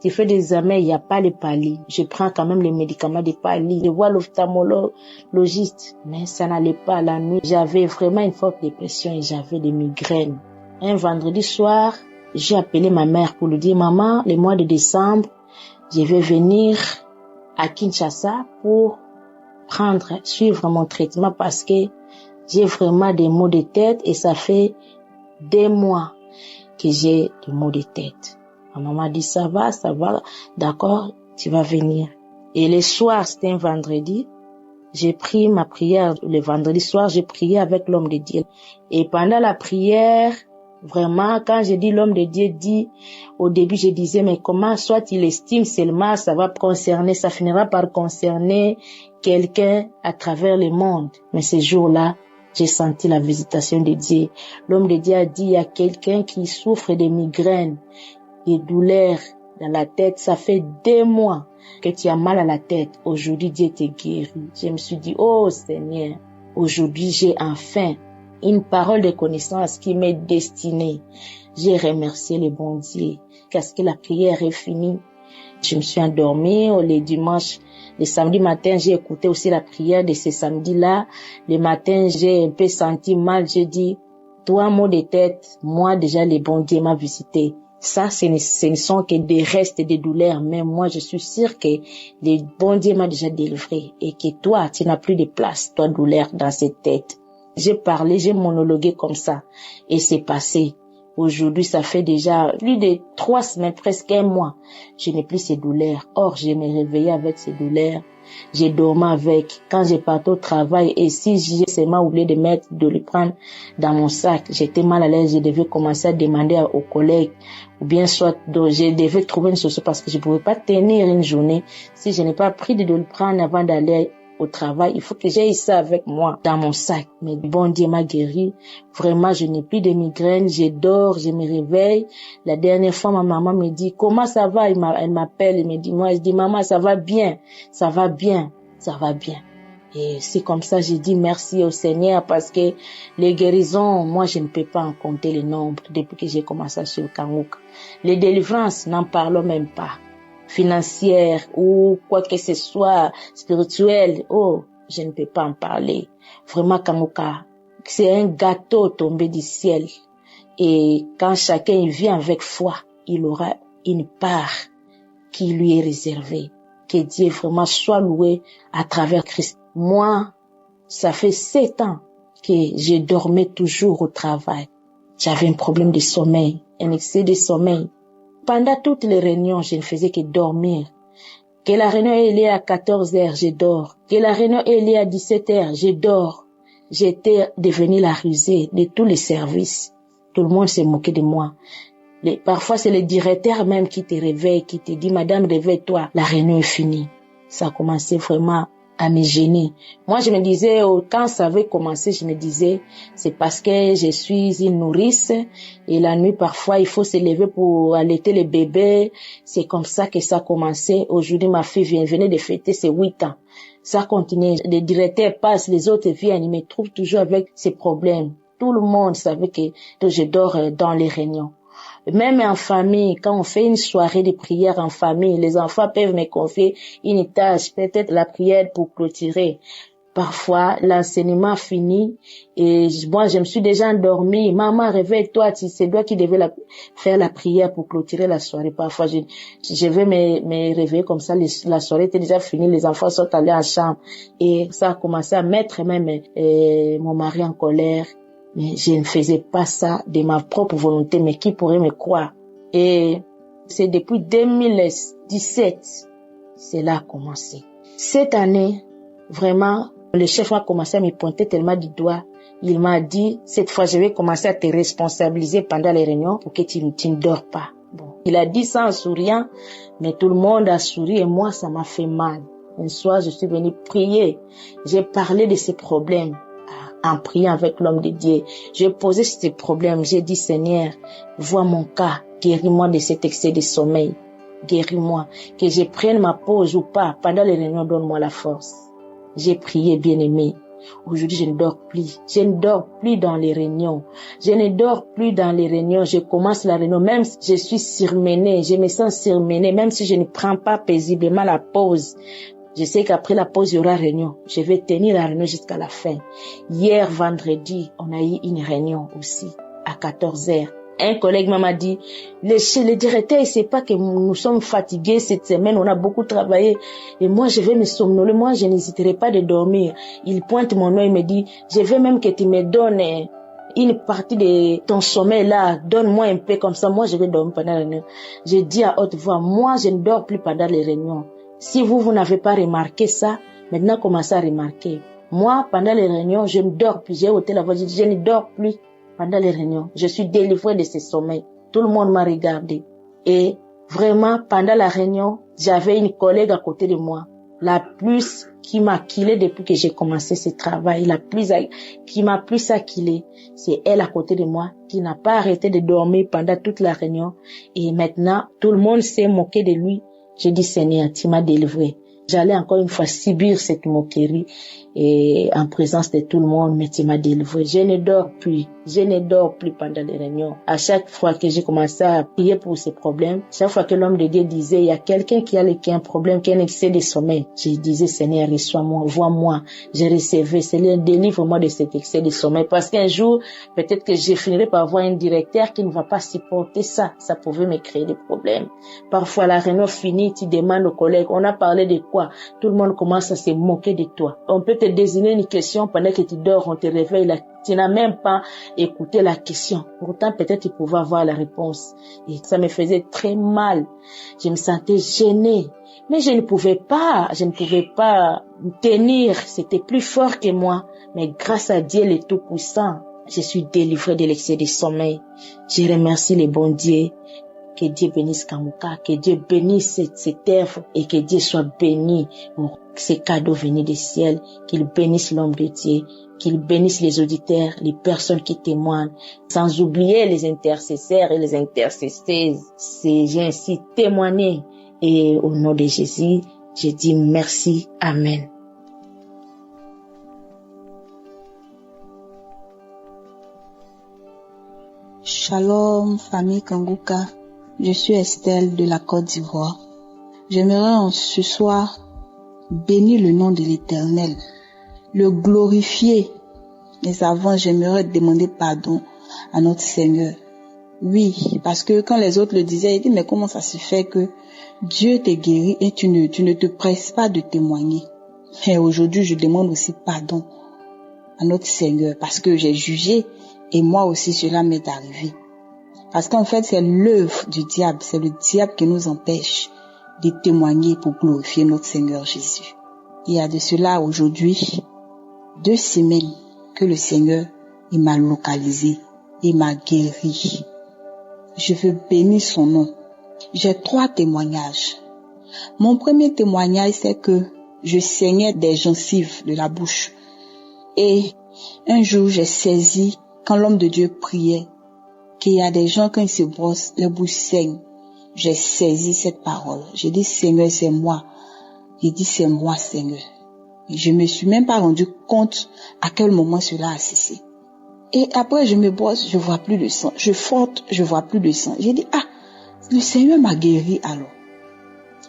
tu fais des examens, il n'y a pas les palis. Je prends quand même les médicaments des palis. Je vois l'ophtalmologiste, mais ça n'allait pas la nuit. J'avais vraiment une forte dépression et j'avais des migraines. Un vendredi soir, j'ai appelé ma mère pour lui dire, maman, le mois de décembre, je vais venir à Kinshasa pour suivre mon traitement parce que j'ai vraiment des maux de tête et ça fait des mois que j'ai des maux de tête. Ma maman dit ça va, d'accord, tu vas venir. Et le soir, c'était un vendredi, j'ai pris ma prière. Le vendredi soir, j'ai prié avec l'homme de Dieu. Et pendant la prière, vraiment, quand j'ai dit l'homme de Dieu dit, au début, je disais, mais comment, soit il estime seulement, ça finira par concerner quelqu'un à travers le monde. Mais ce jour-là, j'ai senti la visitation de Dieu. L'homme de Dieu a dit, il y a quelqu'un qui souffre de migraines, des douleurs dans la tête. Ça fait 2 mois que tu as mal à la tête. Aujourd'hui, Dieu te guérit. Je me suis dit, oh Seigneur, aujourd'hui, j'ai enfin une parole de connaissance qui m'est destinée. J'ai remercié le bon Dieu. Parce que la prière est finie, je me suis endormie les dimanches. Le samedi matin, j'ai écouté aussi la prière de ce samedi-là. Le matin, j'ai un peu senti mal. J'ai dit, toi, mot de tête, moi déjà, le bon Dieu m'a visité. Ça, ce ne sont que des restes de douleurs. Mais moi, je suis sûre que le bon Dieu m'a déjà délivré. Et que toi, tu n'as plus de place, toi, douleur dans cette tête. J'ai parlé, j'ai monologué comme ça. Et c'est passé. Aujourd'hui, ça fait déjà plus de 3 semaines, presque 1 mois. Je n'ai plus ces douleurs. Or, je me réveillais avec ces douleurs. J'ai dormi avec. Quand j'ai parti au travail, et si j'ai seulement oublié de le prendre dans mon sac, j'étais mal à l'aise, je devais commencer à demander aux collègues, ou bien soit, je devais trouver une solution parce que je ne pouvais pas tenir une journée si je n'ai pas pris de le prendre avant d'aller au travail. Il faut que j'aie ça avec moi dans mon sac. Mais bon Dieu m'a guéri. Vraiment, je n'ai plus de migraines. Je dors, je me réveille. La dernière fois, ma maman me dit, comment ça va? Elle m'appelle, elle me dit, moi, je dis, maman, ça va bien. Ça va bien. Ça va bien. Et c'est comme ça, j'ai dit merci au Seigneur parce que les guérisons, moi, je ne peux pas en compter le nombre depuis que j'ai commencé sur le Kanguka. Les délivrances, n'en parlons même pas. Financière ou quoi que ce soit, spirituel, oh, je ne peux pas en parler. Vraiment, Kanguka, c'est un gâteau tombé du ciel. Et quand chacun vient avec foi, il aura une part qui lui est réservée. Que Dieu vraiment soit loué à travers Christ. Moi, ça fait 7 ans que je dormais toujours au travail. J'avais un problème de sommeil, un excès de sommeil. Pendant toutes les réunions, je ne faisais que dormir. Que la réunion est liée à 14h, je dors. Que la réunion est liée à 17h, je dors. J'étais devenue la rusée de tous les services. Tout le monde s'est moqué de moi. Parfois, c'est le directeur même qui te réveille, qui te dit, madame, réveille-toi, la réunion est finie. Ça a commencé vraiment à me gêner. Moi, je me disais, quand ça avait commencé, je me disais, c'est parce que je suis une nourrice et la nuit, parfois, il faut se lever pour allaiter les bébés. C'est comme ça que ça a commencé. Aujourd'hui, ma fille venait de fêter ses 8 ans. Ça continue. Les directeurs passent, les autres viennent, ils me trouvent toujours avec ces problèmes. Tout le monde savait que je dors dans les réunions. Même en famille, quand on fait une soirée de prière en famille, les enfants peuvent me confier une tâche, peut-être la prière pour clôturer. Parfois, l'enseignement finit et moi, je me suis déjà endormie. Maman, réveille-toi, c'est toi qui devais faire la prière pour clôturer la soirée. Parfois, je vais me réveiller comme ça, la soirée était déjà finie, les enfants sont allés en chambre et ça a commencé à mettre même mon mari en colère. Mais je ne faisais pas ça de ma propre volonté, mais qui pourrait me croire? Et c'est depuis 2017, cela a commencé. Cette année, vraiment, le chef a commencé à me pointer tellement du doigt. Il m'a dit, cette fois, je vais commencer à te responsabiliser pendant les réunions pour que tu ne dors pas. Bon. Il a dit ça en souriant, mais tout le monde a souri et moi, ça m'a fait mal. Un soir, je suis venue prier. J'ai parlé de ces problèmes. En priant avec l'homme de Dieu, j'ai posé ces problèmes. J'ai dit, Seigneur, vois mon cas, guéris-moi de cet excès de sommeil, guéris-moi, que je prenne ma pause ou pas, pendant les réunions, donne-moi la force. J'ai prié, bien-aimé. Aujourd'hui, je ne dors plus. Je ne dors plus dans les réunions. Je ne dors plus dans les réunions. Je commence la réunion, même si je suis surmenée, je me sens surmenée, même si je ne prends pas paisiblement la pause. Je sais qu'après la pause, il y aura réunion. Je vais tenir la réunion jusqu'à la fin. Hier, vendredi, on a eu une réunion aussi, à 14h. Un collègue m'a dit, le directeur, il sait pas que nous sommes fatigués cette semaine, on a beaucoup travaillé. Et moi, je vais me somnoler. Moi, je n'hésiterai pas de dormir. Il pointe mon nom, il me dit, je veux même que tu me donnes une partie de ton sommeil là, donne-moi un peu comme ça. Moi, je vais dormir pendant la réunion. Je dis à haute voix, moi, je ne dors plus pendant les réunions. Si vous n'avez pas remarqué ça, maintenant commencez à remarquer. Moi, pendant les réunions, je ne dors plus. J'ai ôté la voix, je dis, je ne dors plus pendant les réunions. Je suis délivrée de ce sommeil. Tout le monde m'a regardé. Et vraiment, pendant la réunion, j'avais une collègue à côté de moi. la plus qui m'a killé depuis que j'ai commencé ce travail, qui m'a plus acquillé, c'est elle à côté de moi, qui n'a pas arrêté de dormir pendant toute la réunion. Et maintenant, tout le monde s'est moqué de lui. J'ai dit, Seigneur, tu m'as délivré. J'allais encore une fois subir cette moquerie et en présence de tout le monde, mais tu m'as délivré. Je ne dors plus pendant les réunions. À chaque fois que j'ai commencé à prier pour ces problèmes, chaque fois que l'homme de Dieu disait, il y a quelqu'un qui a un problème, qui a un excès de sommeil, je disais, Seigneur, reçois-moi, vois-moi, je recevais, Seigneur, délivre-moi de cet excès de sommeil, parce qu'un jour, peut-être que je finirai par avoir un directeur qui ne va pas supporter ça. Ça pouvait me créer des problèmes. Parfois, la réunion finie, tu demandes aux collègues, on a parlé de quoi? Tout le monde commence à se moquer de toi. On peut te désigner une question pendant que tu dors, on te réveille, tu n'as même pas écouté la question. Pourtant, peut-être tu pouvais avoir la réponse. Et ça me faisait très mal. Je me sentais gênée. Mais je ne pouvais pas tenir. C'était plus fort que moi. Mais grâce à Dieu le Tout-Puissant, je suis délivrée de l'excès de sommeil. Je remercie le bon Dieu. Que Dieu bénisse Kanguka, que Dieu bénisse cette œuvre et que Dieu soit béni pour ces cadeaux venus du ciel, qu'il bénisse l'homme de Dieu, qu'il bénisse les auditeurs, les personnes qui témoignent, sans oublier les intercesseurs et les intercesseuses. J'ai ainsi témoigné et au nom de Jésus, je dis merci. Amen. Shalom, famille Kanguka. Je suis Estelle de la Côte d'Ivoire. J'aimerais ce soir bénir le nom de l'Éternel, le glorifier. Mais avant, j'aimerais demander pardon à notre Seigneur. Oui, parce que quand les autres le disaient, ils disaient, mais comment ça se fait que Dieu t'est guéri et tu ne te presses pas de témoigner. Et aujourd'hui, je demande aussi pardon à notre Seigneur parce que j'ai jugé et moi aussi cela m'est arrivé. Parce qu'en fait, c'est l'œuvre du diable. C'est le diable qui nous empêche de témoigner pour glorifier notre Seigneur Jésus. Il y a de cela aujourd'hui 2 semaines que le Seigneur il m'a localisé, il m'a guéri. Je veux bénir son nom. J'ai 3 témoignages. Mon premier témoignage, c'est que je saignais des gencives de la bouche. Et un jour, j'ai saisi, quand l'homme de Dieu priait, qu'il y a des gens, quand ils se brossent, leur bouche saigne. J'ai saisi cette parole. J'ai dit, Seigneur, c'est moi. J'ai dit, c'est moi, Seigneur. Et je me suis même pas rendu compte à quel moment cela a cessé. Et après, je me brosse, je vois plus de sang. Je frotte, je vois plus de sang. J'ai dit, le Seigneur m'a guéri alors.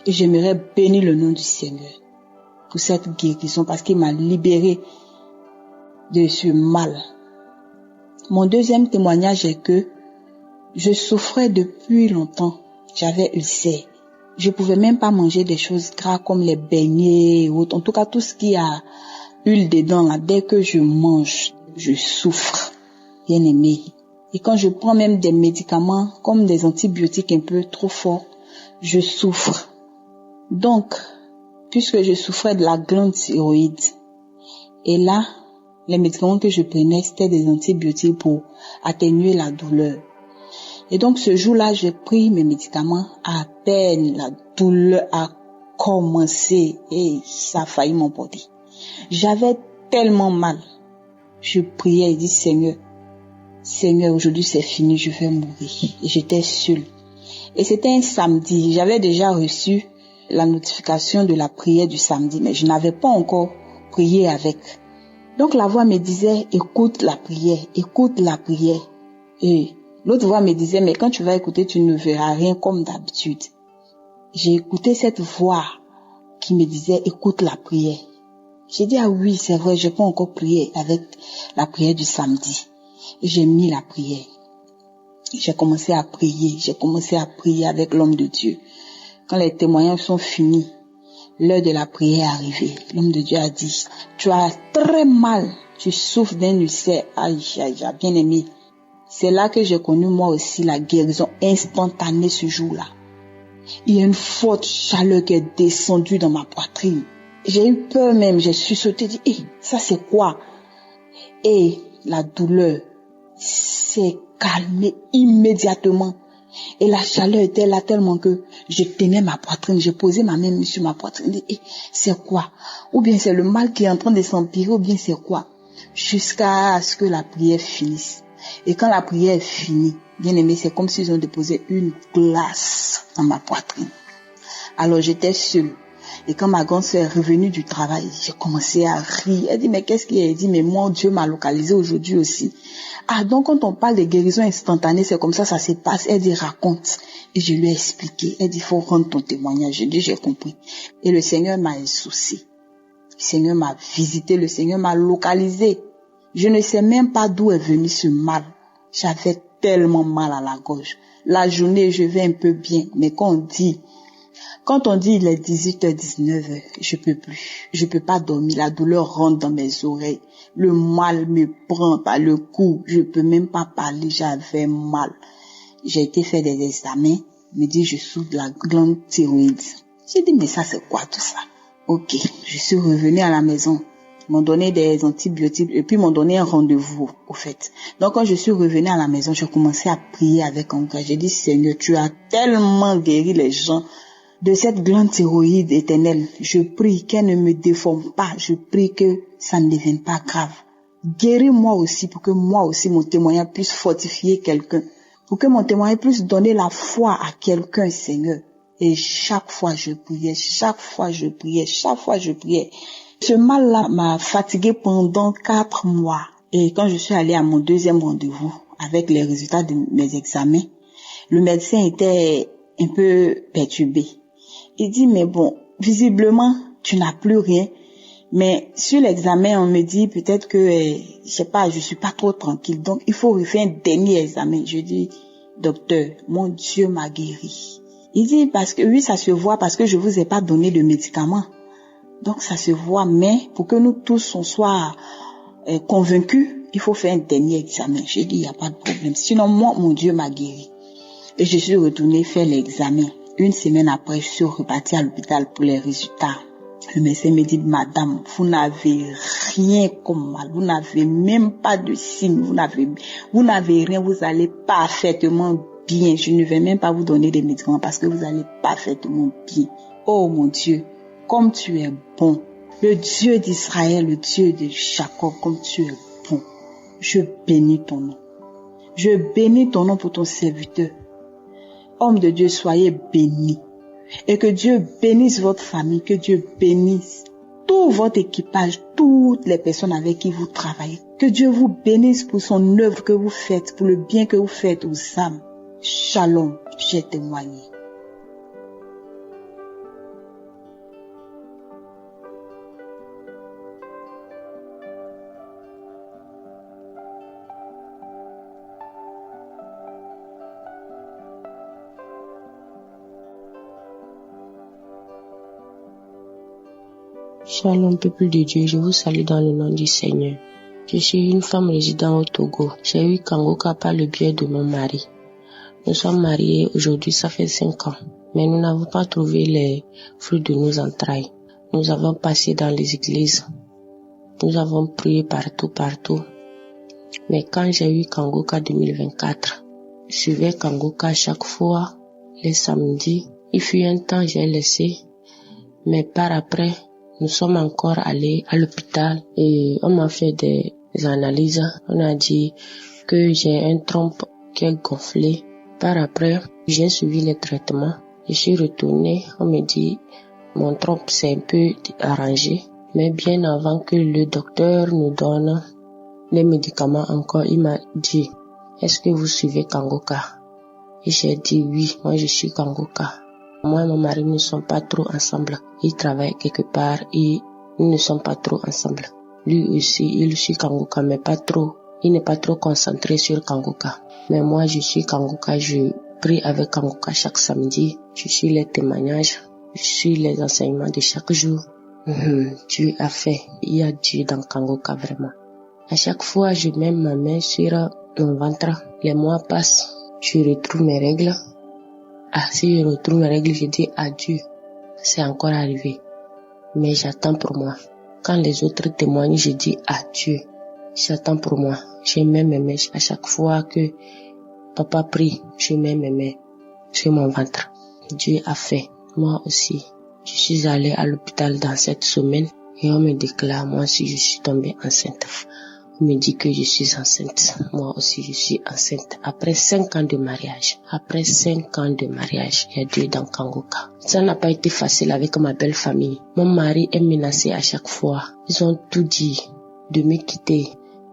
Et j'aimerais bénir le nom du Seigneur pour cette guérison parce qu'il m'a libéré de ce mal. Mon deuxième témoignage est que je souffrais depuis longtemps. J'avais ulcère. Je pouvais même pas manger des choses gras comme les beignets ou autres. En tout cas, tout ce qui a huile dedans, là, dès que je mange, je souffre. Bien aimé. Et quand je prends même des médicaments, comme des antibiotiques un peu trop forts, je souffre. Donc, puisque je souffrais de la glande thyroïde, et là, les médicaments que je prenais, c'était des antibiotiques pour atténuer la douleur. Et donc, ce jour-là, j'ai pris mes médicaments. À peine la douleur a commencé et ça a failli m'emporter. J'avais tellement mal. Je priais et dis, Seigneur, aujourd'hui c'est fini, je vais mourir. Et j'étais seule. Et c'était un samedi. J'avais déjà reçu la notification de la prière du samedi, mais je n'avais pas encore prié avec. Donc la voix me disait, écoute la prière. Et l'autre voix me disait, mais quand tu vas écouter, tu ne verras rien comme d'habitude. J'ai écouté cette voix qui me disait, écoute la prière. J'ai dit, oui, c'est vrai, je peux encore prier avec la prière du samedi. Et j'ai mis la prière. J'ai commencé à prier avec l'homme de Dieu. Quand les témoignages sont finis, l'heure de la prière est arrivée. L'homme de Dieu a dit, tu as très mal, tu souffres d'un ulcère. Aïe, bien aimé. C'est là que j'ai connu moi aussi la guérison instantanée ce jour-là. Il y a une forte chaleur qui est descendue dans ma poitrine. J'ai eu peur même, j'ai sursauté, dit, ça c'est quoi? Et la douleur s'est calmée immédiatement. Et la chaleur était là tellement que je tenais ma poitrine, je posais ma main sur ma poitrine. Et c'est quoi? Ou bien c'est le mal qui est en train de s'empirer, ou bien c'est quoi? Jusqu'à ce que la prière finisse. Et quand la prière est finie, bien aimé, c'est comme s'ils ont déposé une glace dans ma poitrine. Alors j'étais seule. Et quand ma grande sœur est revenue du travail, j'ai commencé à rire. Elle dit, mais qu'est-ce qu'il y a? Elle dit, mais mon Dieu m'a localisé aujourd'hui aussi. Ah, donc quand on parle de guérison instantanée, c'est comme ça se passe. Elle dit, raconte. Et je lui ai expliqué. Elle dit, il faut rendre ton témoignage. Je dis, j'ai compris. Et le Seigneur m'a insoucié. Le Seigneur m'a visité. Le Seigneur m'a localisé. Je ne sais même pas d'où est venu ce mal. J'avais tellement mal à la gorge. La journée, je vais un peu bien. Mais quand on dit il est 18h, 19h, je peux plus. Je peux pas dormir. La douleur rentre dans mes oreilles. Le mal me prend par le cou. Je peux même pas parler. J'avais mal. J'ai été faire des examens. Il me dit, je souffre de la glande thyroïde. J'ai dit, mais ça, c'est quoi tout ça? Ok. Je suis revenue à la maison. Ils m'ont donné des antibiotiques et puis ils m'ont donné un rendez-vous, au fait. Donc, quand je suis revenue à la maison, j'ai commencé à prier avec un gars. J'ai dit, Seigneur, tu as tellement guéri les gens de cette glande thyroïde éternelle. Je prie qu'elle ne me déforme pas. Je prie que ça ne devienne pas grave. Guéris-moi aussi pour que moi aussi mon témoignage puisse fortifier quelqu'un. Pour que mon témoignage puisse donner la foi à quelqu'un, Seigneur. Et chaque fois je priais, chaque fois je priais. Ce mal-là m'a fatigué pendant 4 mois. Et quand je suis allée à mon deuxième rendez-vous avec les résultats de mes examens, le médecin était un peu perturbé. Il dit, mais bon, visiblement, tu n'as plus rien. Mais sur l'examen, on me dit peut-être que, je sais pas, je suis pas trop tranquille. Donc, il faut refaire un dernier examen. Je dis, docteur, mon Dieu m'a guéri. Il dit, parce que oui, ça se voit parce que je vous ai pas donné de médicaments. Donc, ça se voit, mais pour que nous tous, on soit convaincus, il faut faire un dernier examen. Je dis, il n'y a pas de problème. Sinon, moi, mon Dieu m'a guéri. Et je suis retournée faire l'examen. Une semaine après, je suis repartie à l'hôpital pour les résultats. Le médecin me dit, madame, vous n'avez rien comme mal. Vous n'avez même pas de signe. Vous n'avez rien. Vous allez parfaitement bien. Je ne vais même pas vous donner des médicaments parce que vous allez parfaitement bien. Oh mon Dieu, comme tu es bon. Le Dieu d'Israël, le Dieu de Jacob, comme tu es bon. Je bénis ton nom. Je bénis ton nom pour ton serviteur. Homme de Dieu, soyez bénis. Et que Dieu bénisse votre famille, que Dieu bénisse tout votre équipage, toutes les personnes avec qui vous travaillez. Que Dieu vous bénisse pour son œuvre que vous faites, pour le bien que vous faites aux âmes. Shalom, j'ai témoigné. Shalom, peuple de Dieu, je vous salue dans le nom du Seigneur. Je suis une femme résidant au Togo. J'ai eu Kangoka par le biais de mon mari. Nous sommes mariés aujourd'hui, ça fait 5 ans. Mais nous n'avons pas trouvé les fruits de nos entrailles. Nous avons passé dans les églises. Nous avons prié partout. Mais quand j'ai eu Kangoka 2024, je suivais Kangoka chaque fois, les samedis. Il fut un temps, j'ai laissé. Mais par après, nous sommes encore allés à l'hôpital et on m'a fait des analyses. On a dit que j'ai un trompe qui est gonflé. Par après, j'ai suivi les traitements. Je suis retournée. On me dit mon trompe s'est un peu arrangé. Mais bien avant que le docteur nous donne les médicaments encore, il m'a dit, est-ce que vous suivez Kangoka? Et j'ai dit oui, moi je suis Kangoka. Moi et mon mari ne sommes pas trop ensemble. Il travaille quelque part et nous ne sommes pas trop ensemble. Lui aussi, il suit Kangoka, mais pas trop. Il n'est pas trop concentré sur Kangoka. Mais moi, je suis Kangoka. Je prie avec Kangoka chaque samedi. Je suis les témoignages. Je suis les enseignements de chaque jour. Dieu a fait. Il y a Dieu dans Kangoka vraiment. À chaque fois, je mets ma main sur mon ventre. Les mois passent. Je retrouve mes règles. Si je retrouve mes règles, je dis adieu. C'est encore arrivé. Mais j'attends pour moi. Quand les autres témoignent, je dis adieu. J'attends pour moi. Je mets mes mains. À chaque fois que papa prie, je mets mes mains. sur mon ventre. Dieu a fait. Moi aussi, je suis allée à l'hôpital dans cette semaine et on me déclare, moi aussi je suis tombée enceinte. On me dit que je suis enceinte. Moi aussi je suis enceinte. Après 5 ans de mariage. Après 5 ans de mariage, il y a Dieu dans Kangoka. Ça n'a pas été facile avec ma belle famille. Mon mari est menacé à chaque fois. Ils ont tout dit de me quitter,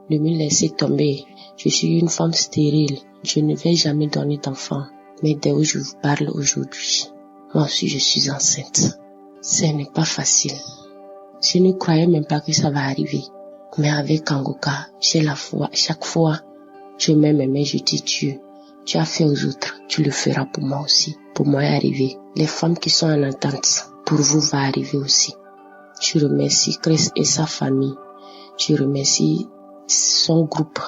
de me laisser tomber. Je suis une femme stérile. Je ne vais jamais donner d'enfant. Mais dès que je vous parle aujourd'hui, moi aussi je suis enceinte. Ce n'est pas facile. Je ne croyais même pas que ça va arriver. Mais avec Kangoka, j'ai la foi. Chaque fois, je mets mes mains, je dis Dieu, tu as fait aux autres, tu le feras pour moi aussi. Pour moi y arriver. Les femmes qui sont en attente, pour vous va arriver aussi. Je remercie Christ et sa famille. Je remercie son groupe.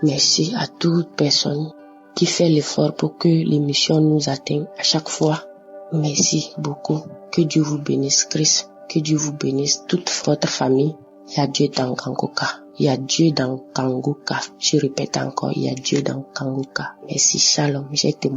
Merci à toute personne qui fait l'effort pour que l'émission nous atteigne à chaque fois. Merci beaucoup. Que Dieu vous bénisse, Christ. Que Dieu vous bénisse, toute votre famille. Il y a Dieu dans Kangoka. Il y a Dieu dans Kangoka. Je répète encore, il y a Dieu dans Kangoka. Merci, shalom. J'ai témoigné.